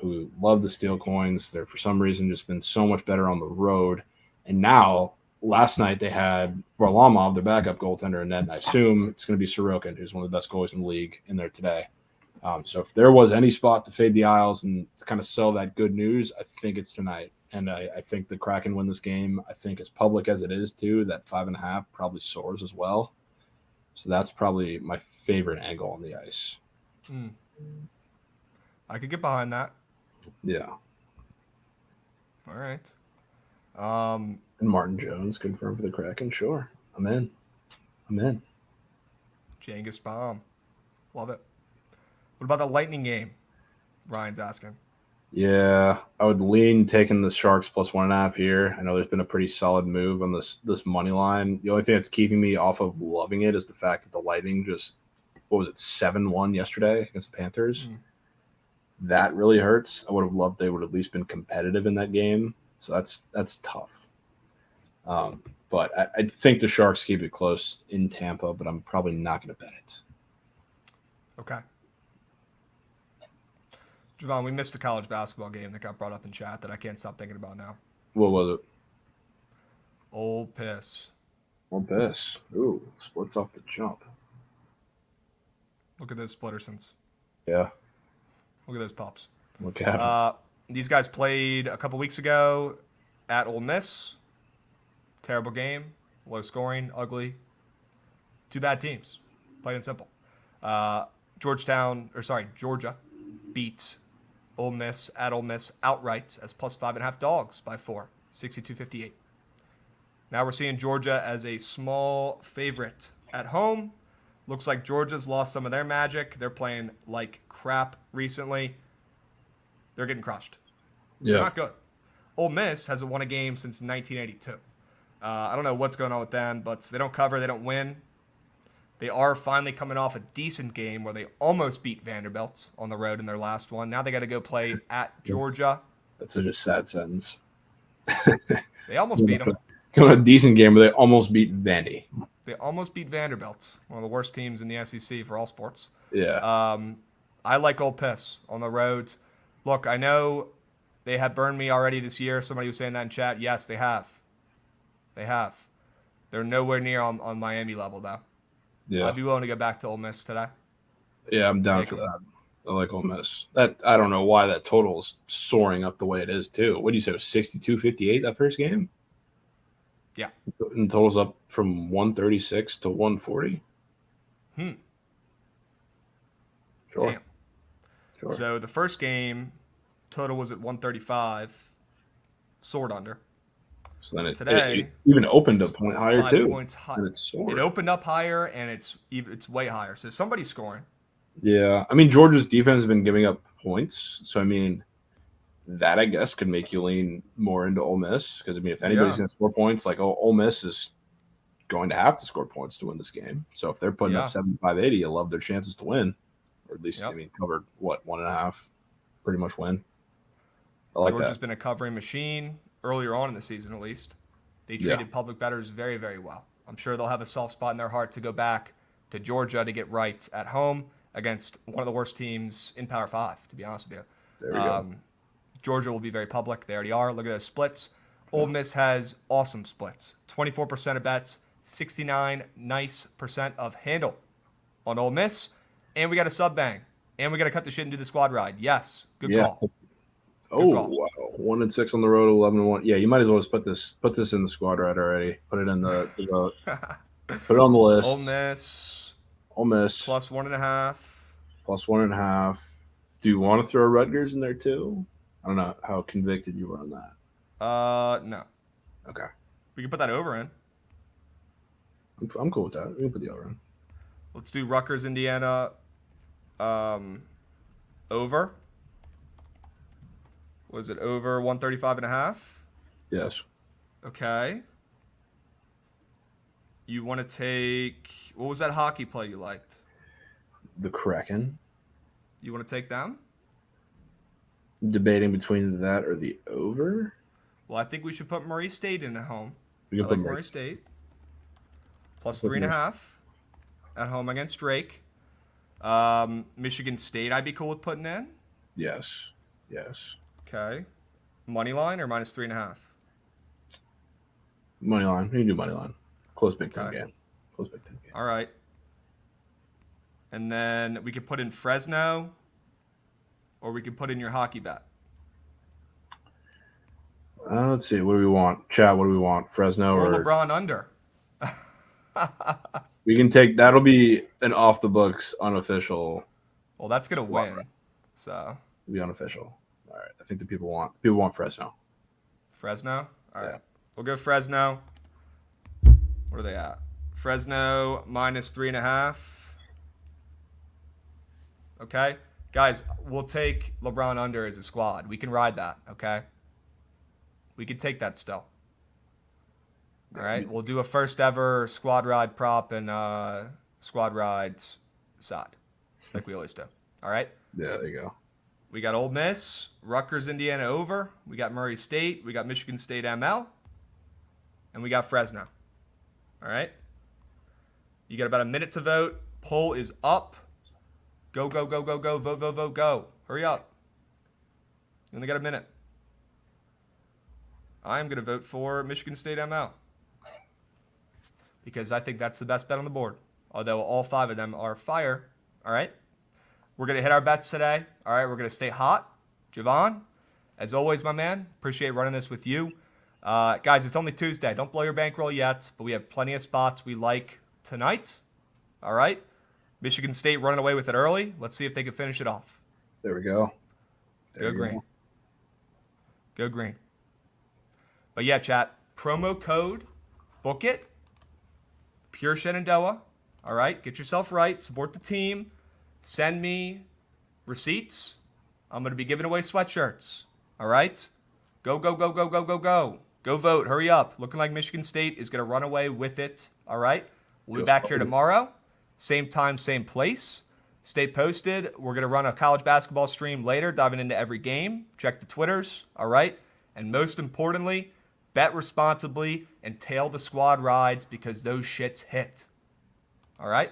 who love the Steel Coins. They're, for some reason, just been so much better on the road. And now, last night, they had Varlamov, their backup goaltender, in net, and I assume it's going to be Sorokin, who's one of the best goalies in the league, in there today. So if there was any spot to fade the Isles and to kind of sell that good news, I think it's tonight. And I think the Kraken win this game. I think as public as it is, too, that 5.5 probably soars as well. So that's probably my favorite angle on the ice. I could get behind that. Yeah. All right. And Martin Jones confirmed for the Kraken. Sure. I'm in. Genghis Bomb. Love it. What about the Lightning game? Ryan's asking. Yeah, I would lean taking the Sharks plus 1.5 here. I know there's been a pretty solid move on this money line. The only thing that's keeping me off of loving it is the fact that the Lightning just, 7-1 yesterday against the Panthers. That really hurts. I would have loved they would have at least been competitive in that game. So that's tough. But I think the Sharks keep it close in Tampa, but I'm probably not going to bet it. Okay. Jovan, we missed a college basketball game that got brought up in chat that I can't stop thinking about now. What was it? Old Piss. Ooh, splits off the jump. Look at those Splittersons. Yeah. Look at those pops. Look at them. These guys played a couple weeks ago at Ole Miss. Terrible game. Low scoring. Ugly. Two bad teams. Plain and simple. Georgia beat Ole Miss at Ole Miss outright as plus 5.5 dogs by 4, 62-58. Now we're seeing Georgia as a small favorite at home. Looks like Georgia's lost some of their magic. They're playing like crap recently. They're getting crushed. Yeah. They're not good. Ole Miss hasn't won a game since 1982. I don't know what's going on with them, but they don't cover, they don't win. They are finally coming off a decent game where they almost beat Vanderbilt on the road in their last one. Now they got to go play at Georgia. That's such a sad sentence. They almost beat them. Coming a decent game where they almost beat Vandy. They almost beat Vanderbilt, one of the worst teams in the SEC for all sports. Yeah. I like Ole Miss on the road. Look, I know they have burned me already this year. Somebody was saying that in chat. Yes, they have. They're nowhere near on Miami level, though. Yeah. I'd be willing to go back to Ole Miss today. Yeah, I'm down for that. I like Ole Miss. I don't know why that total is soaring up the way it is, too. What do you say? It was 62-58 that first game? Yeah. And the total's up from 136 to 140? Sure. Damn. Sure. So the first game, total was at 135, soared under. So then Today, it even opened a point higher, 5 too. points higher. It opened up higher, and it's way higher. So somebody's scoring. Yeah. I mean, Georgia's defense has been giving up points. So, I mean, that I guess could make you lean more into Ole Miss because I mean, if anybody's going to score points, like Ole Miss is going to have to score points to win this game. So if they're putting up 75, 80, you love their chances to win, or at least I mean, covered what 1.5, pretty much win. I like Georgia's that. been a covering machine earlier on in the season, at least. They treated public bettors very, very well. I'm sure they'll have a soft spot in their heart to go back to Georgia to get right at home against one of the worst teams in Power 5, to be honest with you. There we go. Georgia will be very public. They already are. Look at those splits. Ole Miss has awesome splits. 24% of bets, 69 nice percent of handle on Ole Miss. And we got a sub bang. And we got to cut the shit and do the squad ride. Yes. Good call. Oh, wow. 1-6 on the road, 11-1. Yeah, you might as well just put this in the squad ride already. Put it in the vote. Put it on the list. Ole Miss. Plus 1.5. Plus 1.5. Do you want to throw Rutgers in there too? I don't know how convicted you were on that. No. Okay. We can put that over in. I'm cool with that. We can put the over in. Let's do Rutgers, Indiana. Over. Was it over 135.5? Yes. Okay. You want to take, what was that hockey play you liked? The Kraken. You want to take them? Debating between that or the over. Well, I think we should put Murray State in at home. We can put Murray State. Plus 3.5 at home against Drake. Michigan State, I'd be cool with putting in. Yes. Okay. Money line or minus 3.5? Money line. We can do money line. Close Big Ten game. All right. And then we could put in Fresno, or we could put in your hockey bet. Let's see. What do we want? Chat, what do we want? Fresno or LeBron under? We can take – that'll be an off-the-books, unofficial. Well, that's going to win. So it'll be unofficial. All right. I think the people want Fresno. Fresno? All right. We'll go Fresno. What are they at? Fresno minus 3.5. Okay. Guys, we'll take LeBron under as a squad. We can ride that, okay? We can take that still. All right. We'll do a first ever squad ride prop and squad rides side, like we always do. All right. Yeah, there you go. We got Ole Miss, Rutgers, Indiana over. We got Murray State. We got Michigan State ML. And we got Fresno. All right. You got about a minute to vote. Poll is up. Go. Vote, go. Hurry up. You only got a minute. I'm going to vote for Michigan State ML. Because I think that's the best bet on the board. Although all 5 of them are fire. All right. We're going to hit our bets today. All right. We're going to stay hot. Jovan, as always, my man, appreciate running this with you. Guys, it's only Tuesday. Don't blow your bankroll yet, but we have plenty of spots we like tonight. All right. Michigan State running away with it early. Let's see if they can finish it off. There we go. Go green. Go green. But yeah, chat, promo code, book it, Pure Shenandoah. All right, get yourself right, support the team, send me receipts. I'm going to be giving away sweatshirts. All right, go. Go vote, hurry up. Looking like Michigan State is going to run away with it. All right, we'll be back here tomorrow, same time, same place. Stay posted. We're going to run a college basketball stream later, diving into every game. Check the Twitters, all right? And most importantly, bet responsibly and tail the squad rides because those shits hit. All right?